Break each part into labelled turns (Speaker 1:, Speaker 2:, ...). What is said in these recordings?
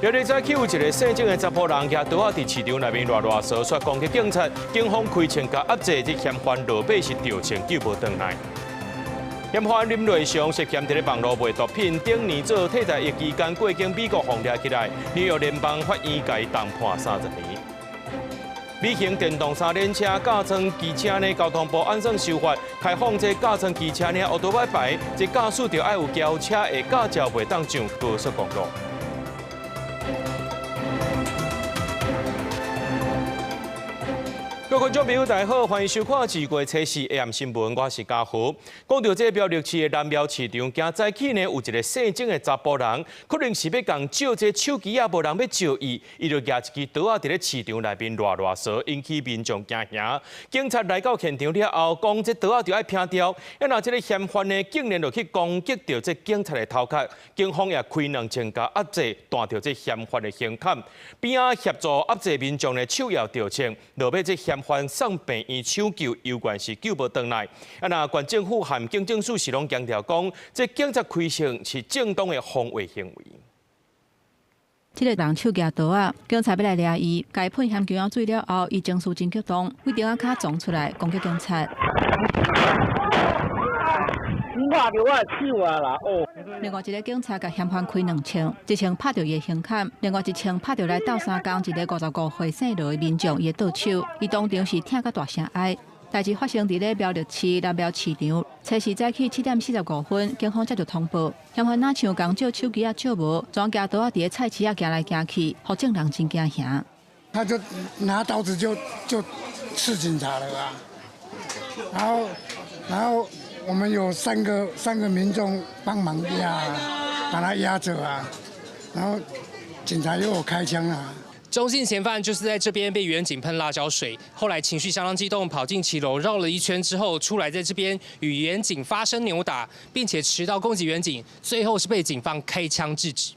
Speaker 1: 了日早起有一个姓郑的查甫人，徛倒啊伫市场内面乱说，说攻击警察，警方开枪甲压制，这嫌犯落尾是吊枪救无回来。嫌犯林瑞祥涉嫌伫咧网络卖毒品，顶年做替代役期间过境美国放掠起来，纽约联邦法院甲伊重判30年。美型电动三轮车驾乘机车呢，交通部按算修法，开放这驾乘机车呢，乌多摆牌，这驾驶着爱有轿车的驾照，袂当上高速公路。各位观众朋友，大家好，欢迎收看2月初4 AM 新闻，我是嘉豪。讲到这苗栗市的南苗市场，今早起呢有一个姓郑的查甫人，可能是要共借这手机啊，无人要借伊，伊就举一支刀啊，伫咧市场内面乱说，引起民众惊吓。警察来到现场了后，讲这刀啊就要拼掉，那这个嫌犯呢，竟然就去攻击到这警察的头壳，警方也开2枪甲压制，断掉这嫌犯的胸坎，边啊协助压制民众的手摇吊枪，落尾这嫌犯送病院抢救，有关是救无回来。那县政府和警政署是拢强调讲，这警察开枪是正当的防卫行为。
Speaker 2: 这个人手举刀啊，警察要来抓伊，该喷含姜水了后，伊情绪真激动，为顶仔骹撞出来攻击警察。
Speaker 3: 拍着我手啊啦！哦。
Speaker 2: 另外一个警察甲嫌犯开2枪，一枪拍着伊的胸坎，另外一枪拍着来斗相共一个55岁姓罗的民众伊的倒手，伊当场是疼甲大声哀。代志发生伫咧苗栗市南苗市场，初时早起7点45分，警方接到通报，嫌犯哪像共借手机啊借无，装举刀啊伫咧菜市啊行来行去，互众人真惊吓。
Speaker 4: 他就拿刀子就刺警察了啊，然后我们有三个民众帮忙把他压着啊，然后警察又有开枪啊。
Speaker 5: 中性嫌犯就是在这边被远警喷辣椒水，后来情绪相当激动，跑进骑楼绕了一圈之后，出来在这边与远警发生扭打，并且持刀攻击远警，最后是被警方开枪制止。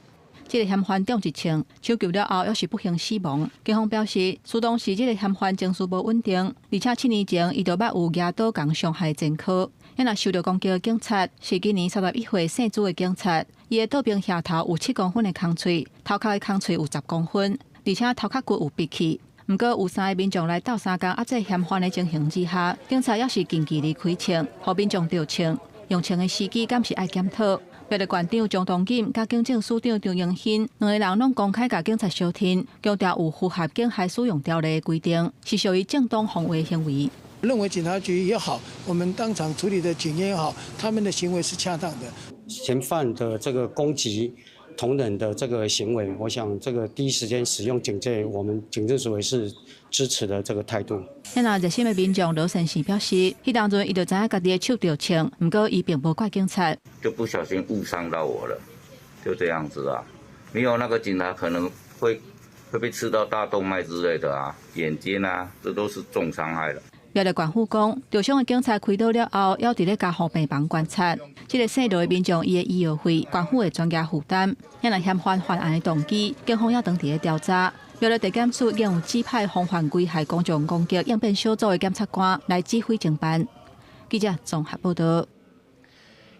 Speaker 2: 这个嫌犯中一枪，抢救了后，又是不幸死亡。警方表示，苏当时这个嫌犯情绪无稳定，而且7年前伊就捌有举刀共伤害前科。因若受到攻击的警察是今年31岁姓朱的警察，伊的倒边下头有7公分的空喙，头壳的空喙有10公分，而且头壳骨有闭起。不过有3个民众来斗相共压制嫌犯的情形之下，警察也是近距离开枪，互民众着枪。用枪的时机敢是爱检讨。苗栗县长张东锦甲警政署长张永新2个人拢公开甲警察相挺，强调有符合警械使用条例的规定，是属于正当防卫行为。
Speaker 6: 认为警察局也好，我们当场处理的警员也好，他们的行为是恰当的。
Speaker 7: 嫌犯的这个攻击同仁的这个行为，我想这个第一时间使用警戒，我们警政署也是支持的这个态度。
Speaker 2: 那热心的民众罗先生表示，迄当阵伊就知影家己的手着枪，不过伊并无怪警察，
Speaker 8: 就不小心误伤到我了，就这样子啊。没有那个警察可能会被刺到大动脉之类的啊，眼睛啊，这都是重伤害了。
Speaker 2: 苗栗县府讲，受伤的警察开刀了后，要伫咧家护病房观察。这个姓罗的民众，伊的医药费，县府会专家负担。因若嫌犯犯案的动机，警方也当伫咧调查。苗栗地检署已有指派防范危害公众攻击应变小组的检察官来指挥侦办。记者综合报道。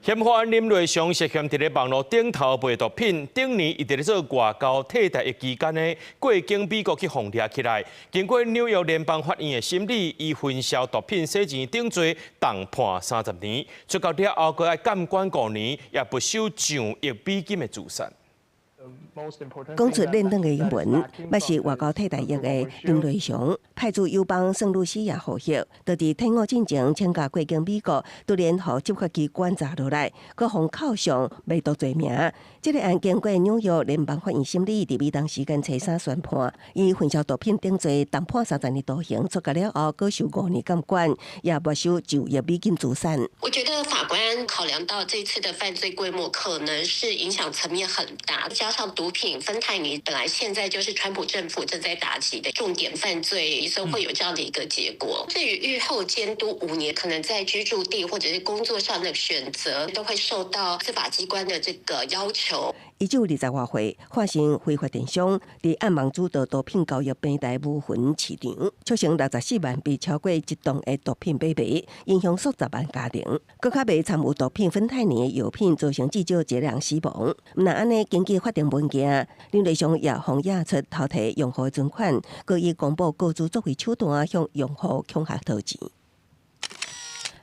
Speaker 1: 嫌犯林瑞祥涉嫌伫咧网络顶头卖毒品，顶年伊伫咧做外交替代役期间呢，过境美国去放掠起来。经过纽约联邦法院的审理，以分销毒品洗钱顶罪，重判30年。出狱了后，阁要监管5年，也不收上亿美金的自杀。
Speaker 9: 讲出练登的英文，也是外交替代役的林瑞祥，派驻友邦圣露西亚护役，就伫退伍进前请假过境美国，突然被执法机关查落来，佮互扣上卖毒罪名。这个案经过纽约联邦法院审理，伫美当时间初3宣判，以分销毒品顶罪重判30年徒刑，出狱了后，各受5年监管，也没收9亿美金资产。
Speaker 10: 我觉得法官考量到这次的犯罪规模可能是影响层面很大，加上毒品芬太尼本来现在就是川普政府正在打击的重点犯罪，所以会有这样的一个结果。至于日后监督5年，可能在居住地或者是工作上的选择，都会受到司法机关的这个要求。
Speaker 9: 1920外岁发生非法电商，伫暗网主导毒品交易平台无痕市场，促成64万被超过1吨的毒品买卖，影响数十万家庭。搁较未参与毒品芬太尼的药品，造成至少1人死亡。毋但安尼，根据法定文件，林瑞祥也奉押出偷摕用户存款，搁以公布告知作为手段向用户恐吓讨钱。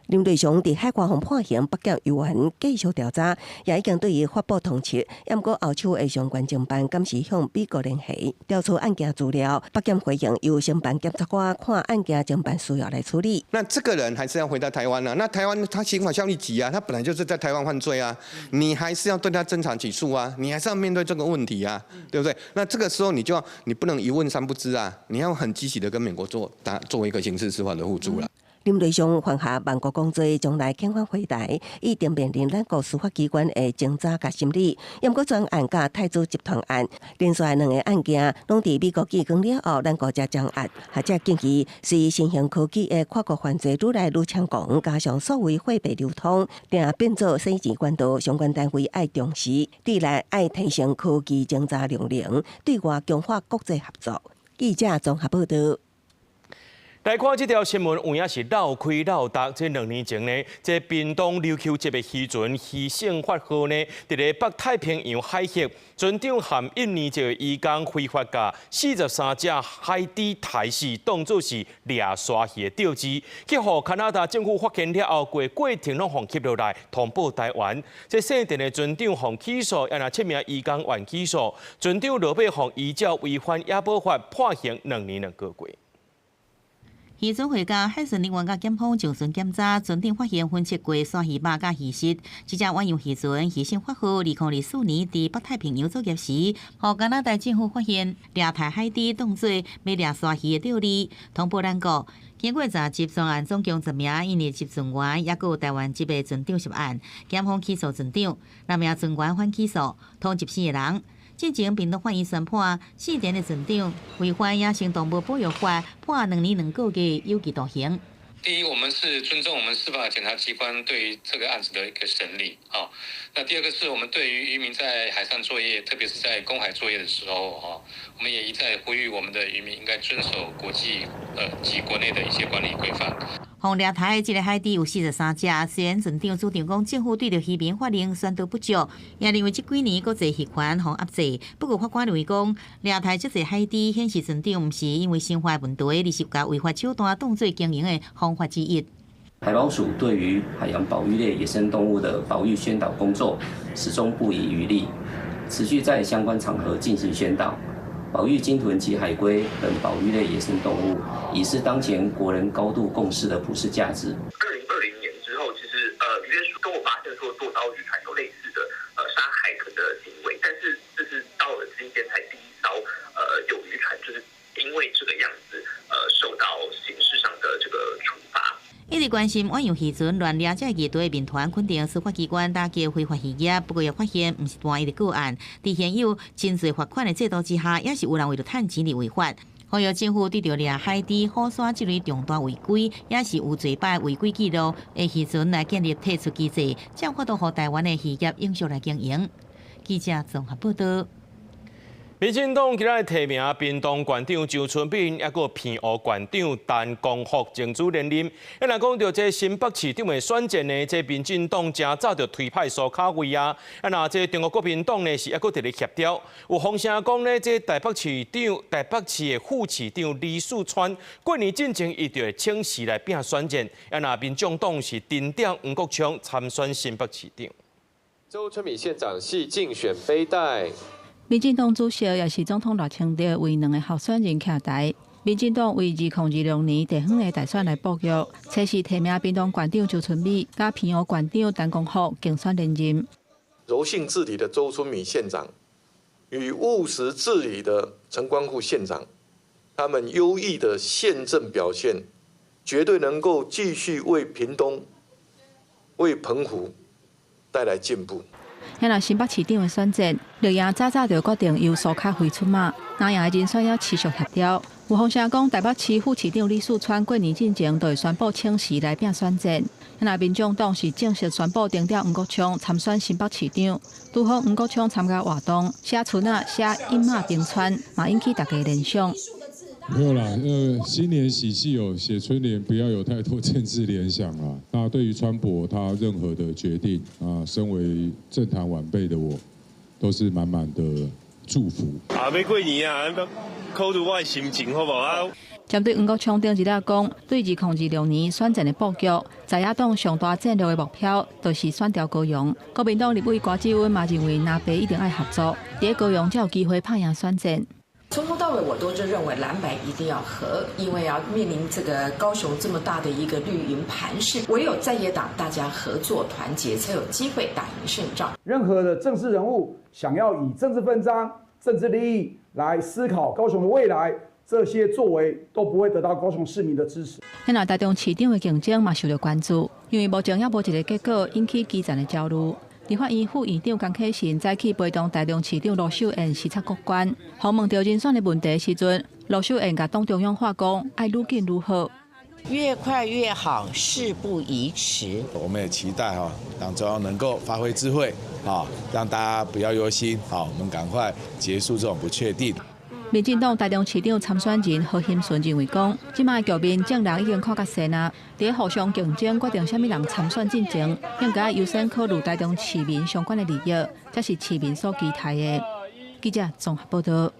Speaker 9: 林瑞祥伫海关方判刑，8检由原继续调查，也已经对伊发布通缉。不过后手的相关侦办监视向美国联系，调出案件资料。8检回应由承办检察官看案件侦办需要来处理。
Speaker 11: 那这个人还是要回到台湾啊？那台湾他刑法效力急啊，他本来就是在台湾犯罪啊，你还是要对他侦查起诉啊，你还是要面对这个问题啊，对不对？那这个时候你不能一问三不知啊，你要很积极的跟美国作为一个刑事司法的互助了。
Speaker 9: 林瑞祥犯下万国公罪，将来警方回台，一定面临咱国司法机关的侦查甲审理。不过专案甲泰铢集团案，连续2个案件，拢伫美国寄光了后，咱国才将案，或者近期是新型科技的跨国犯罪愈来愈猖狂，加上所谓货币流通，定变做洗钱管道，相关单位爱重视，未来爱提升科技侦查量能，对外强化国际合作。记者综合报道。
Speaker 1: 来看这条新闻，有影是闹开闹大。这2年前呢，这屏东琉球节的渔船渔盛发号呢，伫咧北太平洋海峡，船长含印尼籍的渔工非法甲43只海底台式当作是掠沙鱼的钓具，去互加拿大政府发现了后，过程拢互吸落来，通报台湾。这姓陈的船长互起诉，也若7名渔工原起诉，船长落尾互依照违反野保法判刑2年2个月。
Speaker 12: 渔船回家，海巡人员甲检方上船检查，船长发现分切过沙鱼肉甲鱼翅。这只远洋渔船渔盛发号2004年伫北太平洋作业时，互加拿大政府发现掠台海底当作要掠沙鱼的钓鱼，通报咱国。经过查缉，专案总共10名印尼籍船员，也有台湾籍的船长涉案，检方起诉船长，2名船员反起诉，通缉4个人。进前，屏东法院宣判4点的船长违反野生动物保育法，判2年2个月有期徒刑。
Speaker 5: 第一，我们是尊重我们司法检察机关对于这个案子的一个审理啊。那第二个是我们对于渔民在海上作业，特别是在公海作业的时候啊，我们也一再呼吁我们的渔民应该遵守国际及国内的一些管理规范。
Speaker 12: 红掠台的这个海底有43只，虽然船长主张讲政府对着渔民法令宣导不足，也认为这几年国际渔权互压制。不过法官认为讲掠台这些海底显示船长毋是因为生活问题，而是把违法手段当作经营的方法之一。
Speaker 13: 海保署对于海洋保育类野生动物的保育宣导工作始终不遗余力，持续在相关场合进行宣导。保育鲸豚及海龟等保育类野生动物，已是当前国人高度共识的普世价值。
Speaker 14: 2020年之后，其实渔业署跟我发现说做到渔船有类似的杀海豚的行为，但是这是到了今天才第一艘有渔船就是因为这个样子受到刑事上的这个处罚。
Speaker 12: 一直关心远洋渔船乱掠这个队民团，肯定司法机关打击非法渔业，不过也发现不是单一的个案。在现有真侪罚款的制度之下，也是有人为了趁钱而违法。呼吁政府对着掠海底好沙这类重大违规，也是有侪摆违规记录的渔船来建立退出机制，这样法度互台湾的渔业永续来经营。记者综合报道。
Speaker 1: 民进党今日提名屏东县长周春敏，也个偏湖县长陈光福竞逐连任。若讲到这新北市长的选战呢，这民进党真早就推派苏卡位啊。那这中国国民党呢是还个伫咧协调。有风声讲呢，这台北市的副市长李树川，过年进前伊就会请示来拼选战。那民众党是定调黄国昌参选新北市长。
Speaker 15: 周春敏县长系竞选背带。
Speaker 2: 民进党主席也是总统赖清德为2个候选人徛台。民进党为2026年地方的大选来布局，测试提名屏东县长周春敏加偏湖县长陈光福竞选连任。
Speaker 16: 柔性治理的周春敏县长与务实治理的陈光复县长，他们优异的县政表现，绝对能够继续为屏东、为澎湖带来进步。
Speaker 2: 遐若新北市长的选战，绿营早早就决定由苏卡辉出马，蓝营的人选要持续协调。有风声讲，台北市副市长李树川过年进前就会宣布请辞来拼选战。遐若民众党是正式宣布定调吴国昌参选新北市长，拄好吴国昌参加活动，写春啊写饮马冰川，嘛引起大家联想。
Speaker 17: 没有啦，新年喜气哦，写春联不要有太多政治联想啦。那对于川博他任何的决定啊，身为政坛晚辈的我，都是满满的祝福。
Speaker 18: 啊，要过年啊，考虑我的心情好不好？
Speaker 2: 针对吴国昌顶一日讲，对2026年选战的布局，在野党上大战略的目标，就是选调高雄。国民党立委高虹安嘛认为，南北一定要合作，在高雄才有机会拍赢选战。
Speaker 19: 从头到尾，我都是认为蓝白一定要合，因为要面临这个高雄这么大的一个绿营盘势，唯有在野党大家合作团结，才有机会打赢胜仗。
Speaker 20: 任何的政治人物想要以政治分赃、政治利益来思考高雄的未来，这些作为都不会得到高雄市民的支持。
Speaker 2: 咱那台中市长的竞争嘛受到关注，因为目前也无一个结果，引起基层的焦虑。立法院副院长江启臣早起陪同台中市长罗秀燕视察各关，访问到人选的问题时阵，罗秀燕甲党中央话讲，爱愈紧愈好，
Speaker 21: 越快越好，事不宜迟。
Speaker 22: 我们也期待党中央能够发挥智慧，让大家不要忧心，我们赶快结束这种不确定。
Speaker 2: 民进党台中市长参选人何欣顺认为讲，即卖局面众人已经看较细啊，伫互相竞争决定什么人参选进前，应该优先考虑台中市民相关的利益，这是市民所期待的。记者综合报道。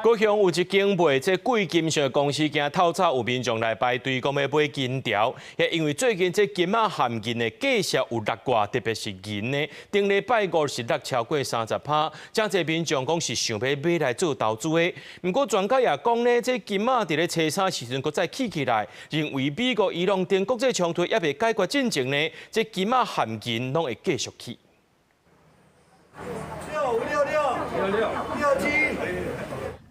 Speaker 1: 高雄有一间卖这贵金属的公司，惊透早有民众来排队，讲要买金条，也因为最近这金仔含银的价值有落挂，特别是银的，顶礼拜五是落超过30%，真侪民众讲是想要买来做投资的。不过专家也讲呢，这金仔伫咧初三时阵，搁再起来，认为美国、伊朗等国际冲突也未解决进程呢，这金仔含银拢会继续起。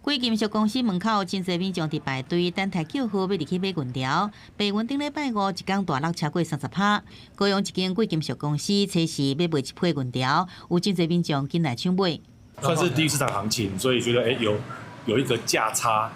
Speaker 12: 贵金属公司门口真侪民众伫排队等待叫号，要入去买银条。白云顶礼拜五一天大落超过30%。高雄一间贵金属公司初时要卖一批银条，有真侪民众进来抢买。
Speaker 23: 算是第一市场行情，所以觉得有一个价差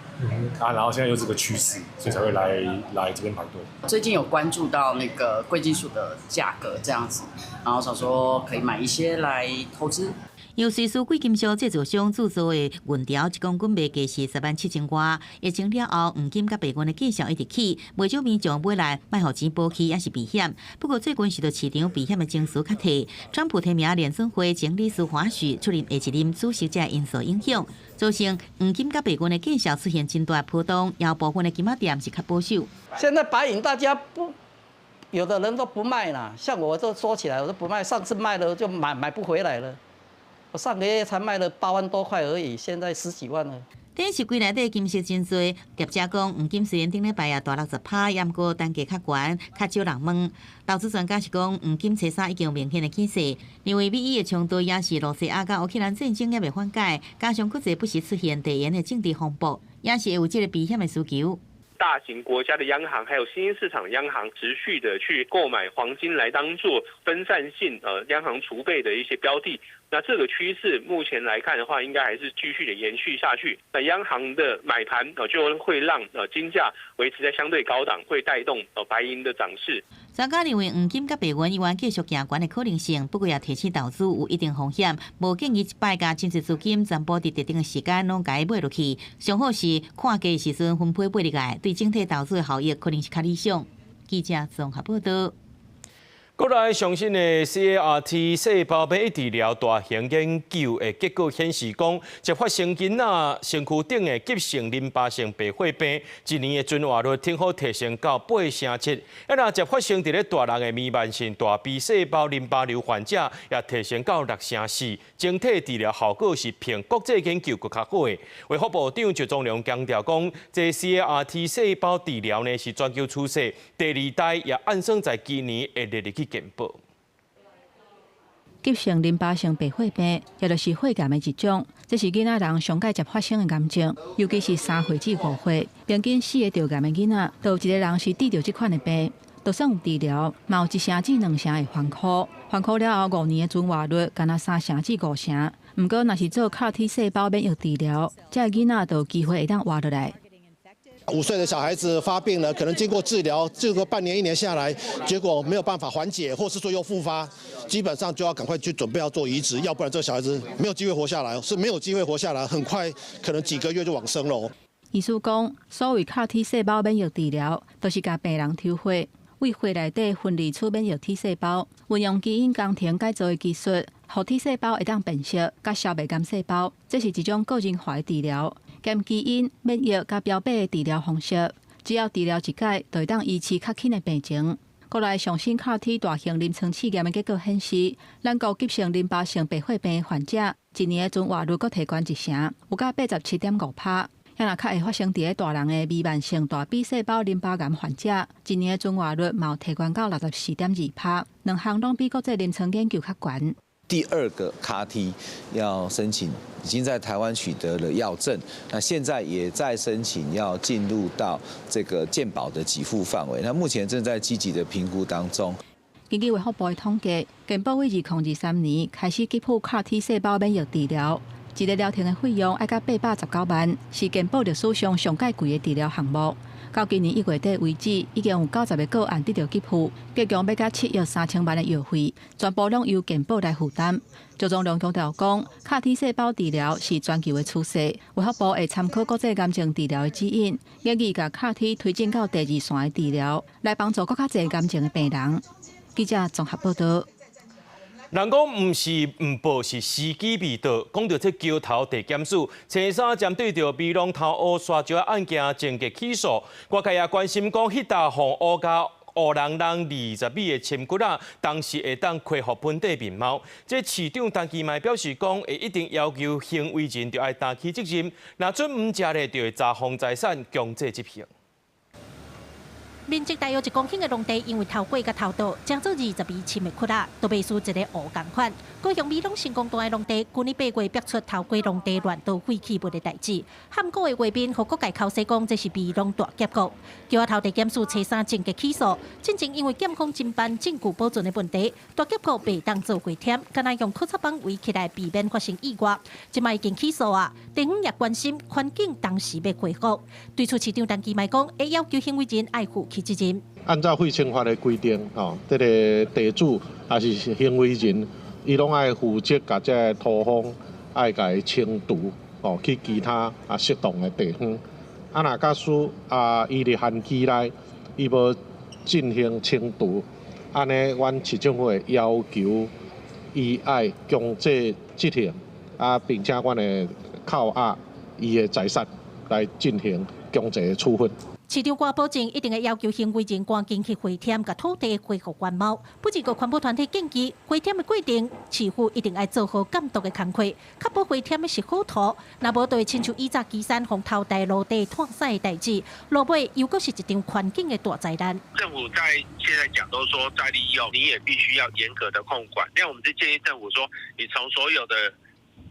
Speaker 23: 然后现在有这个趋势，所以才会来这边排队。
Speaker 24: 最近有关注到那个贵金属的价格这样子，然后想说可以买一些来投资。
Speaker 12: 由瑞士贵金属制造商制作的银条，一公斤卖价是107000块。疫情了后，黄金甲白银的价上一直起，袂少民众买来卖互钱保起，也是避险。不过最近受到市场避险的情绪较低，川普提名联准会前理事华许出任下一任主席，这因素影响，造成黄金甲白银的价上出现真大波动，然后部分的金仔店是较保守。
Speaker 24: 现在白银大家不，有的人都不卖啦，像我都说起来，我都不卖，上次卖了就买不回来了。我上个月才卖了8万多块而已，现在10几万了。
Speaker 12: 电视柜内底金色真多，业者讲黄金虽然顶礼拜也大60%，也毋过单价较悬，较少人问。投资专家是讲黄金初三已经有明显的起势，因为美伊的冲突也是罗西亚甲乌克兰战争也未缓解，加上国际不时出现地缘的政治风暴，也是会有这个避险的需求。
Speaker 25: 大型国家的央行还有新兴市场央行持续的去购买黄金来当做分散性央行储备的一些标的。那这个趋势目前来看的话，应该还是继续的延续下去。那央行的买盘就会让金价维持在相对高档，会带动白银的涨势。
Speaker 12: 专家认为黄金甲白银依然继续行悬的可能性，不过也提醒投资有一定风险，无建议一摆甲真侪资金全部伫特定的时间拢甲伊买落去。上好是看价的时阵分配买入来，对整体投资的效益可能是较理想。记者综合报道。
Speaker 1: 国内上新的 CAR-T 细胞免疫治疗大型研究的结果显示，讲接发生囡仔身躯顶的急性淋巴性白血病，一年的进化率挺好提升到8%。若接发生伫咧大人的弥漫性大 B 细胞淋巴瘤患者，也提升到6%，整体治疗效果是比国际研究更较好的。卫福部长周宗良强调讲，这 CAR-T 细胞治疗呢是全球趋势，第二代也按算在今年会列入去健保。
Speaker 2: 急性淋巴性白血病，也就是血癌的一种，这是囡仔人上界接发生的癌症，尤其是3岁至5岁，平均4个着癌的囡仔，都有一个人是治疗这款的病。就算有治疗，嘛有1成至2成会反苦。环考了后5年的准活率，干那3成至5成。不过，若是做CAR T 细胞免疫治疗，这囡仔就有机会会当活落来。
Speaker 3: 5岁的小孩子发病了，可能经过治疗，这个半年1年下来，结果没有办法缓解，或是说又复发，基本上就要赶快去准备要做移植，要不然这个小孩子没有机会活下来，是没有机会活下来，很快可能几个月就往生了。
Speaker 2: 医师讲，所谓CAR T 细胞免疫治疗，都是甲病人抽血，为血内底分离出免疫 T 细胞，运用基因工程改造的技术，让 T 细胞会当变色，甲消灭癌细胞。这是一种个人化的治疗。 兼基因、免疫甲标靶的治疗方式，只要治疗一解，就会当医治较轻的病情。国内上新CAR T 大型临床试验的结果显示，咱国急性淋巴性白血病患者一年的存活率阁提悬1成，有到87.5%。也若较会发生伫大人的弥漫性大 B 细胞淋巴癌患者，一年的存活率嘛有提悬到64.2%，两项拢比国际临床研究较悬。
Speaker 4: 第2个CAR T 要申请，已经在台湾取得了药证，那现在也在申请要进入到这个健保的给付范围，那目前正在积极的评估当中。
Speaker 2: 根据卫福部的统计，健保为2023年开始给付CAR T 细胞免疫治疗，一个疗程的费用要到819万，是健保历史上上介贵的治疗项目。 到今年1月底为止，已经有90个个案得到给付，计共要到7亿3000万的药费，全部拢由健保来负担。赵忠良强调讲，CAR T 细胞治疗是全球的趋势，卫福部会参考国际癌症治疗的指引，建议把CAR T 推进到第2线的治疗，来帮助更较侪癌症的病人。记者综合报道。
Speaker 1: 人讲唔是唔报，是时机未到。讲到这桥头地检署，青山针对着美龙头乌刷石案件正结起诉，外界也关心讲，迄搭互乌家乌人20米的深骨啊，当时会当恢复本地面貌。这市长陈其迈表示讲，会一定要求行为人就要担起责任，若准唔食咧，就会查封财产，强制执行。
Speaker 6: 面积大约1公顷的农地，因为头过甲头倒，将做20米深的窟啊，都被输一个乌同款。高雄美浓成功大的农地，去年8月逼出头过农地乱倒废弃物的代志。喊过的画面，和各界口舌讲这是美浓大结局。桥头地检署初3正结起诉，真正因为检控侦办证据保存的问题，大结局被当作过忝，敢若用裤擦板围起来，避免发生意外。即卖已经起诉啊，地方也关心环境当时要恢复。对此市长陈其迈讲，会要求行为人爱护。
Speaker 7: 按照废清法的规定，这个地主也是行为人，伊拢爱负责把这土方爱甲伊清除，去其他适当的地方。若假使伊伫限期内，伊无进行清除，安尼阮市政府要求伊爱强制执行，并且阮会扣押伊的财产来进行强制的处分。
Speaker 6: 市长官保证一定会要求行为人赶紧去回填，甲土地恢复原貌。不止个环保团体建议，回填的过程，市府一定要做好监督的工作，确保回填的是好土，若无就会亲像以前基山红头大落地拓晒的代志，落尾又阁是一场环境的大灾难。
Speaker 14: 政府在现在讲都说再利用，你也必须要严格的控管。那我们就建议政府说，你从所有的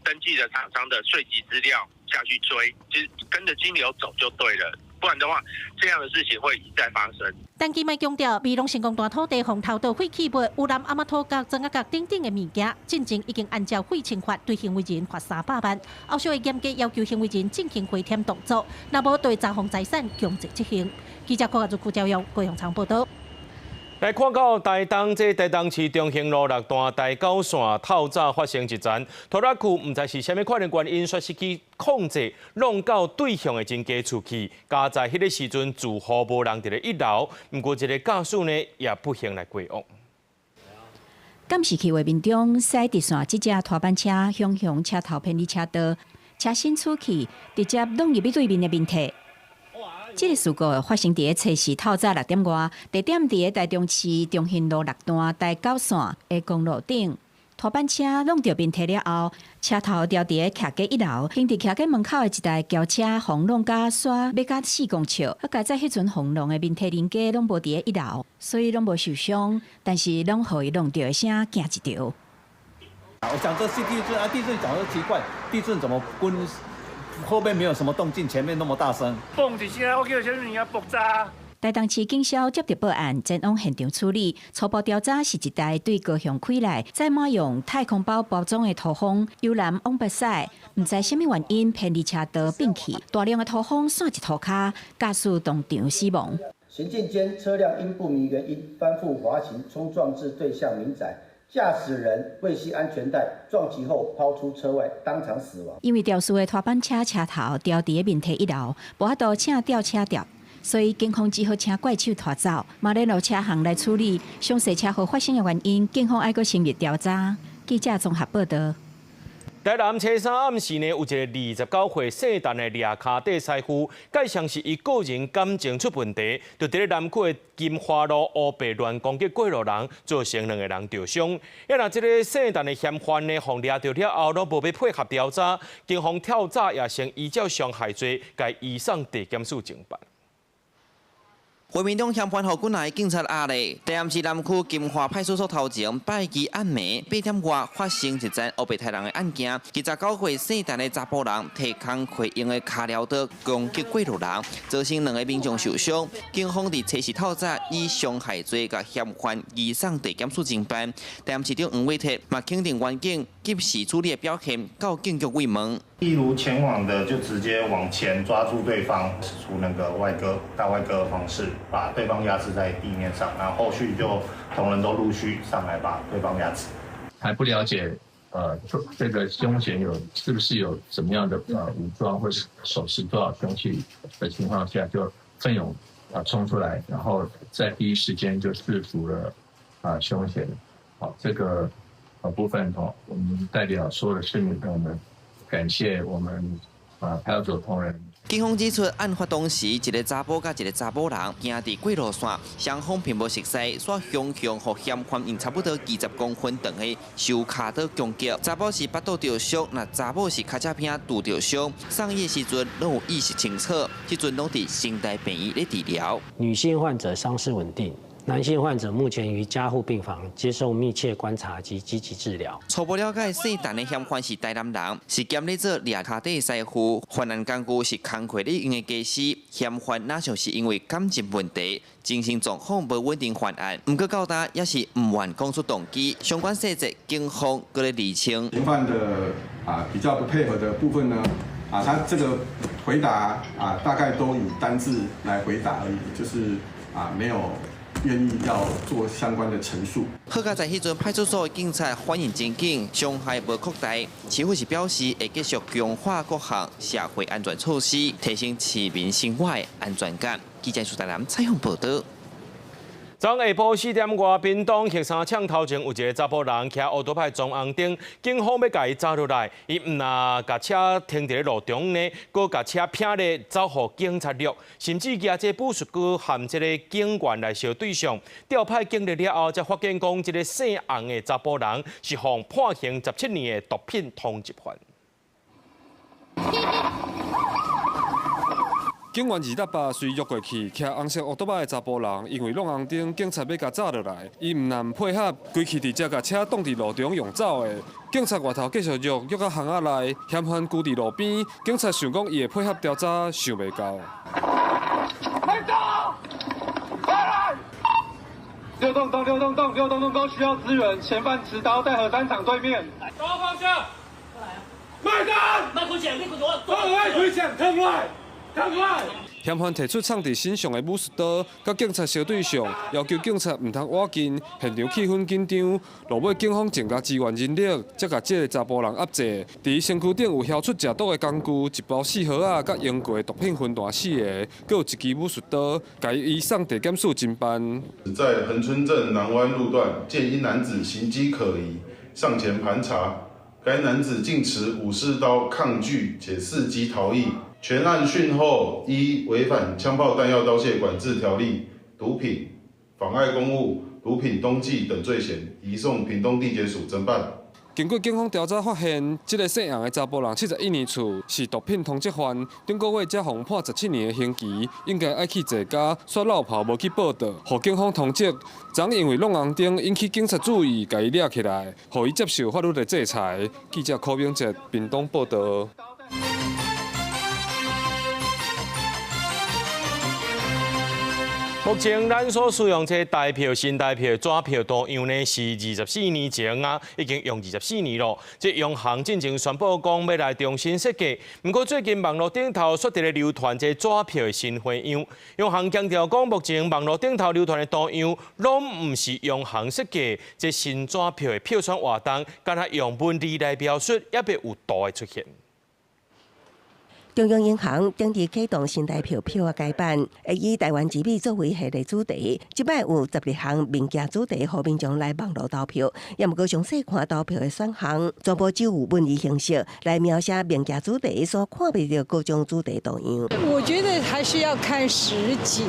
Speaker 14: 登记的厂商的税籍资料下去追，就是跟着金流走就对了。 不然的话，这样的事情会一再发生。
Speaker 6: 陈其迈强调，美浓成功大土地红头倒废弃物、污染阿妈土角、庄仔角等等的物件，进前已经按照废清法对行为人罚300万，后续会严格要求行为人进行回填动作，若无对查封财产强制执行。记者郭家祖、焦勇、高雄场报道。
Speaker 1: 来看到台东台东市中兴路6段台9线透早发生一层拖拉机，唔知是虾米款的原因，却失去控制，弄到对向的真家厝去。加在迄个时阵住户无人伫咧1楼，不过一个驾驶呢也不幸来过往。
Speaker 8: 监视器画面中，西直线这只拖板车向车头偏离车道，车身出去，直接弄入对面的面体。 这个事故发生伫初时透早6点外，地点伫台中市中兴路6段台9线的公路顶。拖板车弄到面体了后，车头掉伫徛在1楼，停伫徛在门口的一台轿车，轰弄甲刷要甲4公尺，加在迄阵轰弄的面体人家拢无伫1楼，所以拢无受伤，但是拢互伊弄到的声惊一跳。
Speaker 26: 我讲这是地震啊，地震讲得奇怪，地震怎么跟？ 后面没有什么动静，前面那么大声，
Speaker 27: 蹦一声，我叫小女儿爆炸。
Speaker 8: 台东市警消接到报案，前往现场处理。初步调查是一台对高雄开来，再满用太空包包装的土方由南往北驶，唔知什么原因偏离车道并去，大量的土方散一涂骹，驾驶当场死亡。
Speaker 5: 行进间，车辆因不明原因翻覆滑行，冲撞至对向民宅。驾驶人未系安全带，撞击后抛出车外，当场死亡。
Speaker 8: 因为肇事的拖板车车头吊伫面体1楼，无法度请吊车吊，所以警方只好请怪手拖走，马联络车行来处理。详细车祸发生的原因，警方还阁深入调查。记者综合报道。
Speaker 1: 台南初三暗时呢，有一个29岁姓陈的掠脚底师傅，介像是伊个人感情出问题，就伫咧南区的金华路乌白乱攻击过路人，造成2个人受伤。也若这个姓陈的嫌犯呢，互掠到了后，都无要配合调查，警方跳闸也先依照伤害罪，该移送地检署侦办。
Speaker 9: 回民中嫌犯互军来警察压力，台南市南区金华派出所头前拜二暗暝8点外发生一件乌白太人的案件。29岁姓陈的查甫人提工课用的卡料刀攻击过路人，造成2个民众受伤。警方伫初时透早以伤害罪甲嫌犯移送地检署侦办。台南市长黄伟哲嘛肯定员警及时处理的表现，告警局慰问。
Speaker 10: 例如前往的就直接往前抓住对方，使出那个大外割的方式，把对方压制在地面上，然后后续就同仁都陆续上来把对方压制。
Speaker 11: 还不了解这个凶嫌是不是有什么样的武装或是手持多少凶器的情况下，就奋勇冲出来，然后在第一时间就制服了凶嫌。好，这个部分我们代表所有的市民朋友们。感谢我们派出所同仁。
Speaker 9: 警方指出，案发当时，一个查甫甲一个查某人行伫过路线，双方并无熟悉，所向互嫌犯用差不多20公分长的手卡刀攻击。查甫是巴肚着伤，那查某是脚趾片拄着伤。上夜时阵拢有意识清楚，即阵拢伫心台病院咧治疗。
Speaker 13: 女性患者伤势稳定。男性患者目前于加护病房接受密切观察及积极治疗。
Speaker 9: 初步了解，姓陈的嫌犯是台南人，是兼咧做掠脚底师傅。犯案工具是工课咧用的家私。嫌犯哪像是因为感情问题、精神状况无稳定犯案，不过到达也是唔愿讲出动机。相关细节，警方搁咧厘清。
Speaker 15: 嫌犯的比较不配合的部分呢，他这个回答大概都以单字来回答而已，就是没有。愿意要做相关的陈述。
Speaker 9: 好在在迄阵派出所的警察反应真紧，伤害无扩大。市府是表示会继续强化各项社会安全措施，提升市民生活的安全感。记者苏台南采访报道。昨下晡4点外，屏东黑山抢头前有一个查甫人骑乌多派撞红灯，警方要甲伊抓落来，伊唔那甲车停伫路中呢，搁甲车拼咧走互警察录，甚至举这武术哥含这个警员来相对上，调派警力了后，才发现讲这个姓洪的查甫人是犯判刑17年的毒品通缉犯。
Speaker 27: 警员280随约过去，骑红色乌多巴的查甫人，因为弄红灯，警察要甲抓落来，伊唔但配合，规气直接甲车挡伫路中用走的。警察外头继续约到巷仔内，嫌犯居伫路边，警察想讲伊会配合调查，想袂到。快走！快来！6栋东需要支援，嫌犯持刀在核三厂对面。刀方向。过来啊！卖单！卖开枪！你开我！放开开枪！腾来！嫌犯提出藏伫身上的武术刀，甲警察相对上，要求警察唔通挖近，现场气氛紧张。落尾警方增加支援人力，才甲这个查甫人压制。伫身躯顶有销出食毒的工具，一包4盒啊，甲用过的毒品分弹4个，佮有1支武术刀，甲伊移送地检署侦办。
Speaker 28: 在恒春镇南湾路段，见一男子形迹可疑，上前盘查，该男子竟持武士刀抗拒且伺机逃逸。全案讯后，依违反枪炮弹药刀械管制条例、毒品、妨碍公务、毒品冬季等罪嫌，移送屏东地检署侦办。
Speaker 27: 经过警方调查发现，这个姓杨的查甫人71年厝，是毒品通缉犯，顶个月才被判17年的刑期，应该爱去坐监，煞落跑无去报到，互警方通缉。昨因为弄红灯引起警察注意，甲伊抓起来，互伊接受法律的制裁。记者柯明哲，屏东报道。
Speaker 1: 目前咱所使用这台票、新台票、纸票多样呢，是24年前已经用24年了。这央行进前宣布讲要来重新设计，不过最近网络顶头确定咧流传这纸票的新花样。央行强调讲，目前网络顶头流传的多样，拢唔是央行设计。这新纸票的票选活动，敢若用文字来描述，也别有图的出现。
Speaker 16: 中央银行定期启动新台票票改版，会以台湾之美作为系列主题。即摆有12项名家主题，互民众来网络投票。也毋过详细看投票的选项，全部只有文字形式来描写名家主题所看不到各种主题多样。
Speaker 17: 我觉得还是要看实景，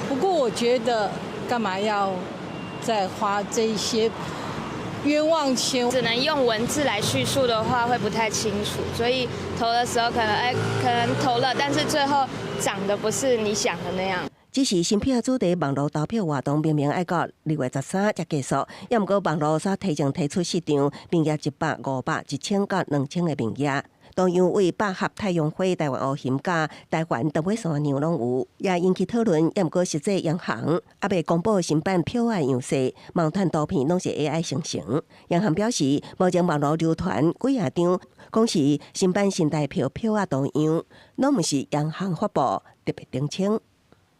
Speaker 17: 不过我觉得干嘛要再花这一些冤枉钱？
Speaker 18: 只能用文字来叙述的话，会不太清楚，所以投的时候可能投了，但是最后长得不是你想的那样。
Speaker 16: 只是新票主题网络投票活动明明要到2月13才结束，也毋过网络所提前推出市场名额100、500、1000到2000的名额。同样为百合、太阳花、台湾乌熊甲台湾灯火山牛拢有，也引起讨论。也毋过实际央行还未公布新版票的样式，网传图片拢是 AI 生成。央行表示，目前网络流传几啊张，讲是新版新台票票啊多样，拢毋是央行发布，特别澄清。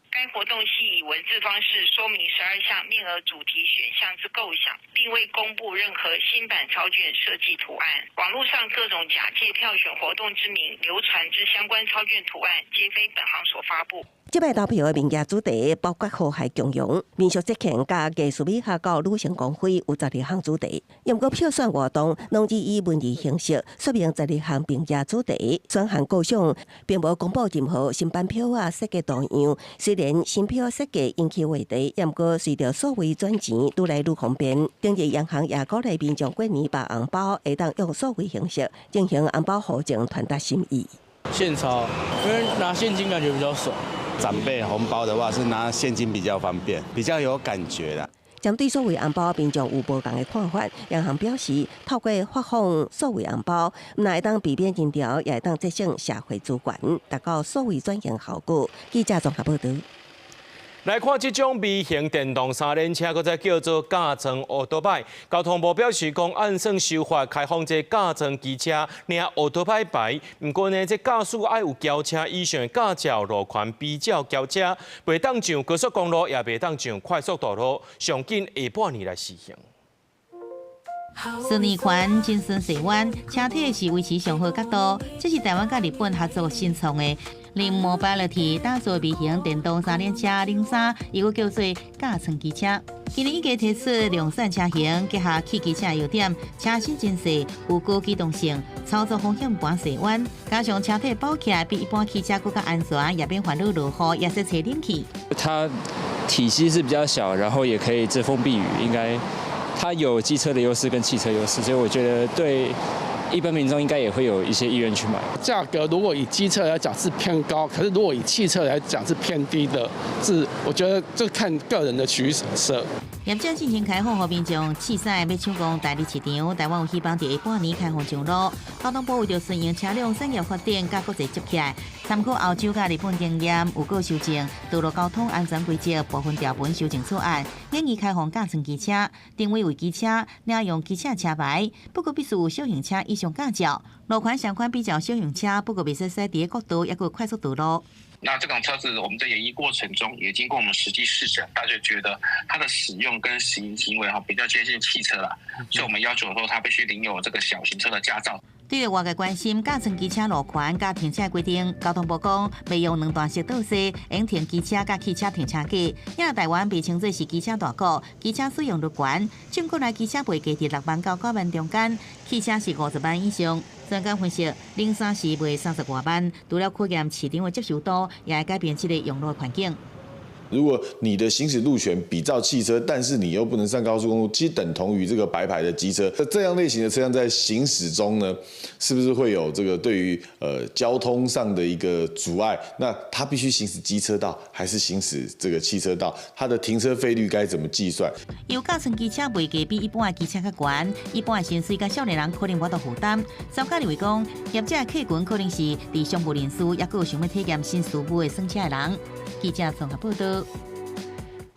Speaker 19: 该活动系以文字方式说明12项面额主题选项之构想，并未公布任何新版钞券设计图案。网络上各种假借票选活动之名流传之相关钞券图案，皆非本行所发布。
Speaker 16: 这摆投票的名额主题包括河海共融、民俗节庆、甲艺术美学到女性光辉有12项主题。也毋过票选活动拢只以文字形式说明12项名额主题，选项构想并无公布任何新版票啊设计多样。虽然新票设计引起话题，也毋过随着数位转钱愈来愈方便，经济银行也鼓励民众过年把红包会当用数位形式进行红包互证，传达心意。
Speaker 20: 现钞，因为拿现金感觉比较爽。
Speaker 21: 长辈红包的话是拿现金比较方便，比较有感觉啦。
Speaker 16: 针对数位红包，民众有无同的看法？央行表示，透过发放数位红包，唔但会当避免金条，也会当节省社会资源，达到数位转型效果。记者综合报道。
Speaker 1: 来看这种微型电动三轮车，搁再叫做加装奥多拜。交通部表示讲，按算修法开放这加装机车领奥多拜牌。不过呢，这驾驶要有轿车以上的驾照路权比较轿车，袂当上高速公路，也袂当上快速道路，上紧下半年来实行。
Speaker 12: 顺利宽、金顺细弯，车体是维持上好角度。这是台湾甲日本合作新创的。令 Mobility 打造微型电动三轮车03，伊个叫做加装机车。今年已经推出量产车型，结合汽机车优点，车身真细，有高机动性，操作风险半细弯，加上车体包起来比一般汽车更加安全，也免烦恼落雨，也是吹冷气。
Speaker 22: 它体积是比较小，然后也可以遮风避雨，应该它有机车的优势跟汽车优势，所以我觉得对一般民众应该也会有一些意愿去买。
Speaker 20: 价格如果以机车来讲是偏高，可是如果以汽车来讲是偏低的，我觉得这看个人的取舍。
Speaker 12: 业者进行开放，和民众试驶要抢攻代理市场。台湾有希望在下半年开放上路。交通部为着顺应车辆产业发展，甲国际接起来，参考欧洲甲日本经验，有个修正道路交通安全规则部分条文修正草案，建议开放加装机车，定位为机车，领用机车车牌，不过必须有小型车以上驾照。路权相关比较小型车，不过必须在第一国道也有快速道路。
Speaker 23: 那这种车子我们在研议过程中也经过我们实际试乘，大家觉得它的使用跟使用行为比较接近汽车啦，所以我们要求说它必须领有这个小型车的驾照。
Speaker 12: 对于外界关心加装机车路权甲停车规定，交通部讲未用两段式倒车，应停机车甲汽车停车格。因台湾被称作是机车大国，机车使用率悬，中国来机车卖价伫6万到9万中间，汽车是50万以上。专家分析，03是卖30多万，除了考验市场的接受度，也会改变这个用路环境。
Speaker 29: 如果你的行驶路权比照汽车，但是你又不能上高速公路，其实等同于这个白牌的机车。这样类型的车辆在行驶中呢，是不是会有这个对于交通上的一个阻碍？那它必须行驶机车道还是行驶这个汽车道？它的停车费率该怎么计算？
Speaker 12: 由加装机车卖价比一般的机车较悬，一般的薪水甲少年人可能无法负担。专家认为讲，业者的客群可能是伫商务人士，也有想要体验新事物的算车的人。记者综合报道。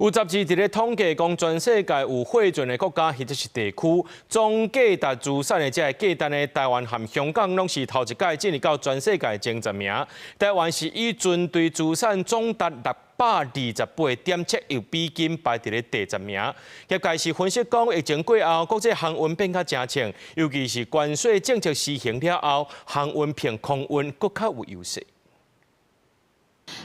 Speaker 1: 有杂志伫咧统计讲，全世界有汇准的国家或者是地区，总价值资产的这价单的台湾和香港，拢是头一届进入到全世界前10名。台湾是以针对资产总达628.7亿美金排伫咧第10名。业界是分析讲，疫情过后，国际航运变较正常，尤其是关税政策施行了后，航运偏空运更较有优势。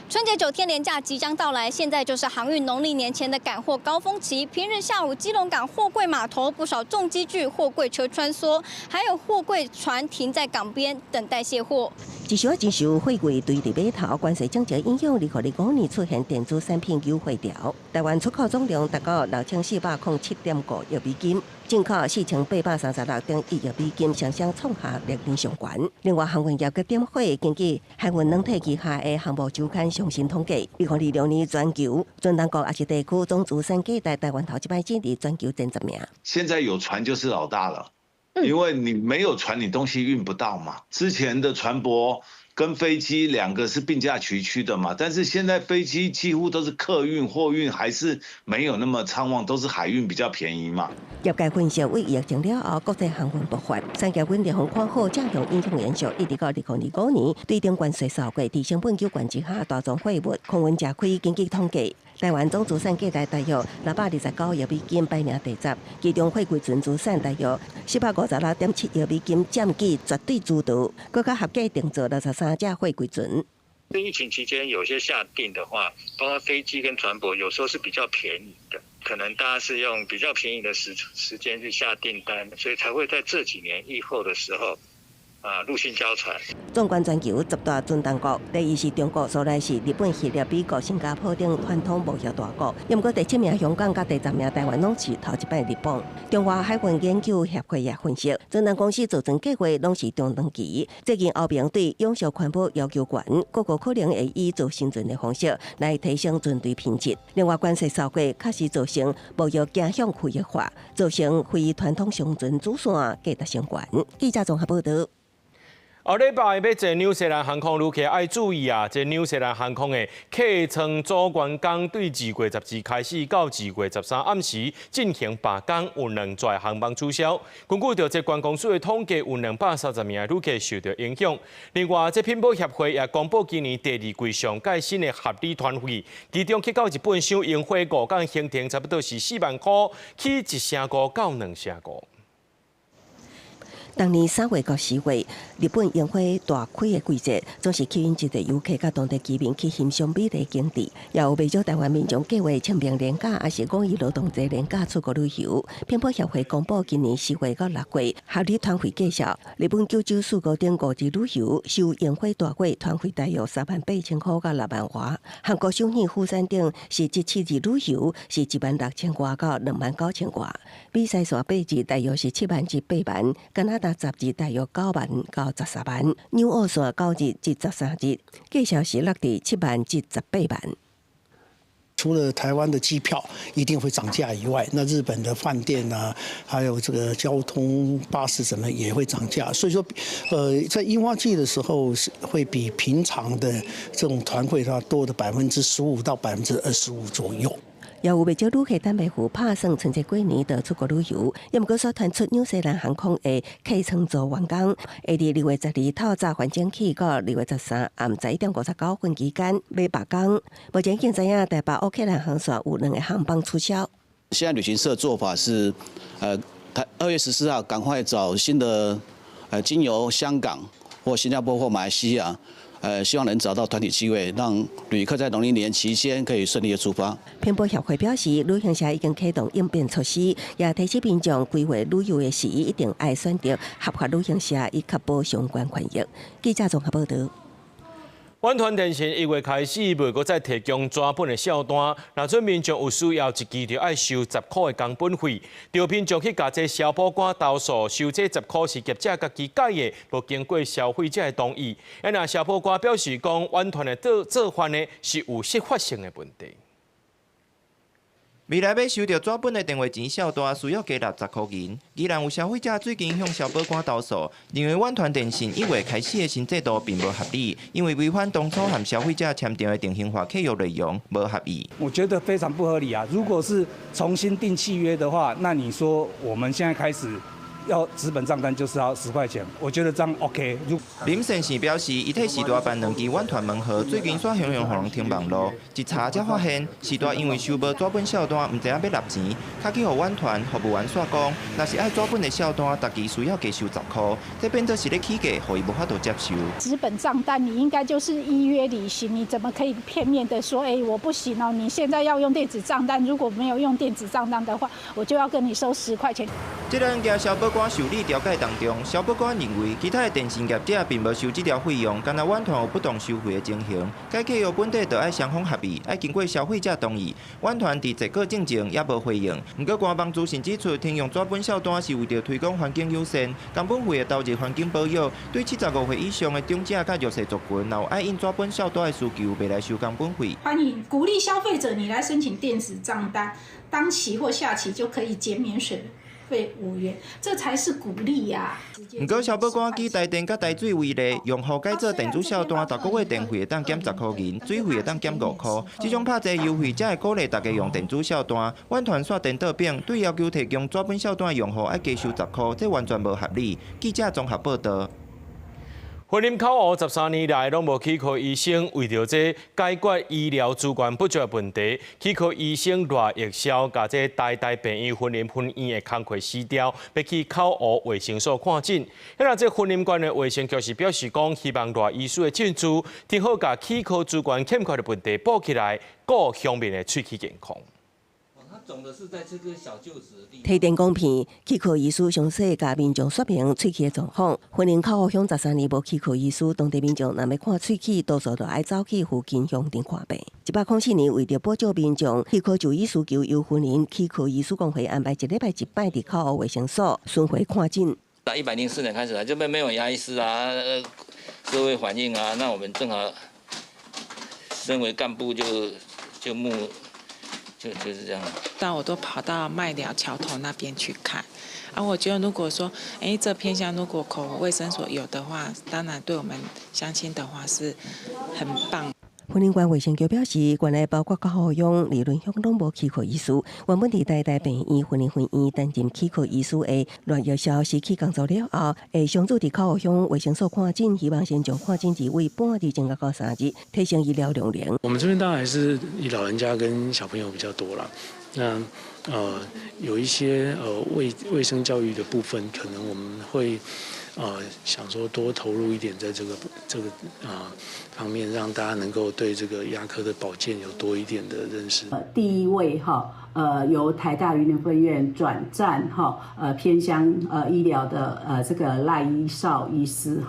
Speaker 2: 春节9天连假即将到来，现在就是航运农历年前的赶货高峰期。平日下午，基隆港货柜码头不少重机具、货柜车穿梭，还有货柜船停在港边等待卸货。
Speaker 16: 一手一手货柜堆伫码头，关税政策影响，2025年出现电子产品优惠条。台湾出口总量达到6407.5亿美金。进口4836.1亿美金，双双创下历年上悬。另外，航运业嘅点火，根据海运软体旗下嘅航务周刊上新统计，2026年全球准当国也是地区总资产价值台湾头一摆进入全球前10名。
Speaker 3: 现在有船就是老大了，因为你没有船，你东西运不到嘛。之前的船舶跟飞机2个是并驾齐驱的嘛，但是现在飞机几乎都是客运、货运，还是没有那么畅旺，都是海运比较便宜嘛。
Speaker 16: 业界分析，为疫情了后，国际航运勃发，产业稳定风看好，正向影响延续，一直到2025年，对中关税受过，低成本纠关之下，大宗货物空运加开，根据统计。台湾总资产价值大约629亿美金，排名第10，其中货柜纯资产大约456.7亿美金，占据绝对主导，更加合计定做63架货柜船。
Speaker 4: 这疫情期间有些下定的话，包括飞机跟船舶，有时候是比较便宜的，可能大家是用比较便宜的时间去下订单，所以才会在这几年疫后的时候。陆续交船。
Speaker 16: 纵观全球10大准当国，第1是中国，所来是日本、希腊、美国、新加坡等传统贸易大国。不过第7名香港，甲第10名台湾拢是头一摆入榜。中华海运研究协会也分析，准当公司造船计划拢是中长期，最近欧盟对永续环保要求高，各国可能会以做新船的方式来提升船队品质。另外，关税扫过确实造成贸易走向区域化，造成非传统商船主线价值升悬。记者综合报道。
Speaker 1: 后礼拜要坐纽西兰航空旅客爱注意啊！这纽西兰航空的客舱组员工对2月12开始到2月13暗时进行罢工，有2载航班取消。根据着这关公司的统计，有230名旅客受到影响。另外，这品保协会也公布今年第2季上届新的合理团费，其中去到日本赏樱花5港行程差不多是4万块，起1成5到2成5。
Speaker 16: 当年3月到4月，日本樱花大开的季节，总是吸引一个游客甲当地居民去欣赏美丽景致，也有不少台湾民众计划清明连假，也是五一劳动节连假出国旅游。品保协会公布今年4月到6月合理团费介绍，日本九州4个等5日旅游，受樱花大季团费大约38000块到6万外。韩国首尔、釜山等是7日旅游是16000块到29000块。比赛线8日大约是7万至8万，加拿大10日大约9万到13万，纽澳线9日至13日，介绍是落地7万至18万。
Speaker 6: 除了台湾的机票一定会涨价以外，那日本的饭店啊，还有这个交通巴士什么也会涨价。所以说，在樱花季的时候是会比平常的这种团费它多的15%到25%左右。
Speaker 16: 也有不少旅客等北湖打算春节过年到出国旅游，也毋过所传出纽西兰航空的客舱组员工，会伫2月12透早返程起到2月13暗11:59分期间要罢工。目前已经知影台北乌克兰航线有2个航班取消。
Speaker 21: 现在旅行社的做法是，2月14号赶快找新的经由香港或新加坡或马来西亚。希望能找到团体机会，让旅客在农历年期间可以顺利的出发。
Speaker 16: 品保协会表示，旅行社已经启动应变措施，也提醒民众规划旅游的时，一定要选择合法旅行社，以确保相关权益。记者综合报道。
Speaker 1: 远传电信1月开始袂阁再提供纸本的小单，若准民众有需要，一期就要收10块的工本费。招聘将去甲这消保官投诉，收这10块是业者家己改的，无经过消费者的同意。那消保官表示讲，远传的做法呢是有适法性的问题。
Speaker 9: 未来要收到纸本的电话钱小单，需要加60块银。依然有消费者最近向消保官投诉，认为远传电信1月开始的新制度并不合理，因为违反当初和消费者签订的定型化契约内容，不合意。
Speaker 5: 我觉得非常不合理啊！如果是重新订契约的话，那你说我们现在开始要纸本账单就是要10块钱，我觉得这样 OK。
Speaker 9: 林先生表示，伊替时代办2支远传门号，最近煞向互人听网络，一查才发现，时代因为收无纸本小单，唔知影要纳钱，卡去互远传服务员煞讲，若是爱纸本的小单，大家需要加收10块，这变作是咧起价，互伊无法度接受。
Speaker 7: 纸本账单你应该就是依约履行，你怎么可以片面的说，我不行哦，你现在要用电子账单，如果没有用电子账单的话，我就要跟你收10块钱。
Speaker 9: 这个案件消保官受理调解当中，消保官认为其他的电信业者并无收这条费用，敢若远传有不当收费的情形。该契约本地就爱双方合意，爱经过消费者同意。远传伫结果进前也无回应。不过官方资讯指出，停用纸本小单是为着推广环境友善，根本费的投入环境保育，对75岁以上的长者甲弱势族群，若有爱印纸本小单的需求，未来收根本费。
Speaker 7: 欢迎鼓励消费者你来申请电子账单，当期或下期就可以减免水费5元，这才是鼓励呀。
Speaker 9: 不过消保官举台电甲台水为例，用户改做电子小单，10个月电费会当减10块银，水费会当减5块。这种拍折优惠才会鼓励大家用电子小单。远传刷电倒饼，对要求提供纸本小单的用户要加收10块，这完全无合理。记者综合报道。
Speaker 1: 云林口湖13年来拢无去科医生，为着这解决医疗资源不足的问题，去科医生热热销，甲这台病院云林分院的工课辞掉，要去口湖卫生所看诊。那这云林县的卫生局是表示讲，希望热医师的进驻，挺好甲去科资源欠缺的问题补起来，顾乡民的喙齿健康。
Speaker 8: 种的是在这个小臼齿的地方。
Speaker 16: 提电讲片，气科医师详细甲民众说明喙齿的状况。云林口湖乡13年无气科医师，当地民众若要看喙齿，多数都爱走去附近乡镇看病。104年为着保障民众气科就医需求，由云林气科医师工会安排1礼拜1摆伫口湖卫生所巡回看诊。
Speaker 8: 104年开始来这边没有牙医师啊，社会反映啊，那我们正好身为干部就是这样。
Speaker 10: 但我都跑到麦寮桥头那边去看，我觉得如果说，这偏向如果口湖卫生所有的话，当然对我们乡亲的话是很棒。
Speaker 16: 云林县卫生局表示，原来包括口湖乡、理论乡拢无气科医师，原本伫台大病院、云林分院担任气科医师的罗药销失去工作了后，会上注伫口湖乡卫生所看诊，希望先将看诊日为半日增加到3日，提升医疗量能。
Speaker 11: 我们这边当然还是以老人家跟小朋友比较多啦。那有一些卫生教育的部分，可能我们会想说多投入一点在这个方面，让大家能够对这个牙科的保健有多一点的认识。
Speaker 14: 第一位由台大云林分院转战偏乡医疗的这个赖一少医师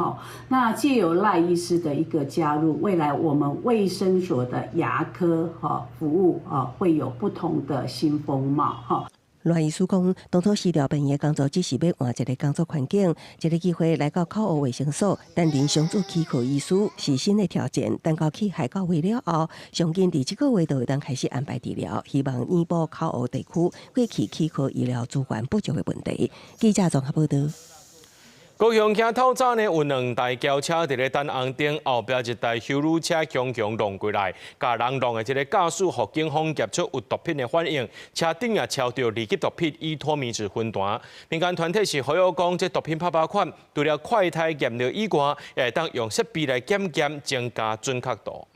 Speaker 14: 那藉由赖医师的一个加入，未来我们卫生所的牙科服务会有不同的新风貌
Speaker 16: 赖医师讲，当初医疗病院工作只是要换一个工作环境，一个机会来到口湖卫生所担任常驻气科医师是新的挑战。等到去海到位了后，上近第7个月就会当开始安排治疗，希望弥补口湖地区过去气科医疗资源不足的问题。记者综合报道。
Speaker 1: 高雄乡透早呢，有2台轿车伫咧等红灯，后壁一台休旅车强撞过来，甲人撞的这个驾驶，互警方验出有毒品的反应，车顶也超到2级毒品依托米质分弹。民间团体是呼吁讲，这毒品拍款，除了快态验尿以外，也会当用设备来检验，增加准确度。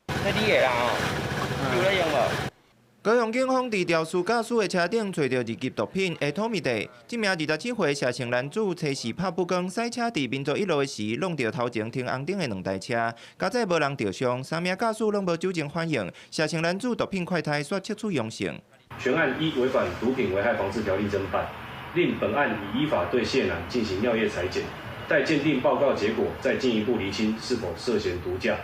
Speaker 8: 那你个啦有咧用无？
Speaker 9: 高雄警方伫肇事驾驶的车顶找到2级毒品的托米地。这名27岁谢姓男子初时拍不光赛车伫民族1路时，弄到头前停红灯的2台车，加载无人着伤，3名驾驶拢无酒精反应。谢姓男子毒品快态却测出阳性。
Speaker 24: 全案依违反毒品危害防治条例侦办，令本案已依法对谢男进行尿液裁剪，待鉴定报告结果再进一步厘清是否涉嫌毒驾。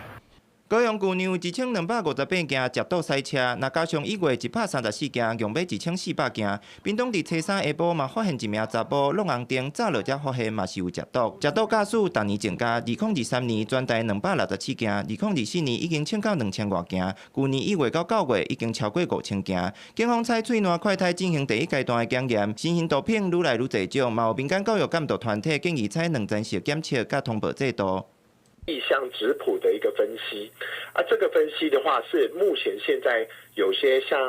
Speaker 9: 高雄去年有1258件接毒塞车，那加上1月134件，共买1400件。屏东伫初三下晡嘛发现一名查甫落红灯，早落才发现嘛是有接毒。接毒假数逐年增加，2023年全台267件，2024年已经抢到2000多件，去年1月到9月已经超过5000件。警方采取烂快筛进行第一阶段的检验，新型毒品愈来愈侪种，嘛有民间教育监督团体建议采2层式检测甲通报制度。
Speaker 13: 意向质谱的一个分析，这个分析的话是目前现在有些像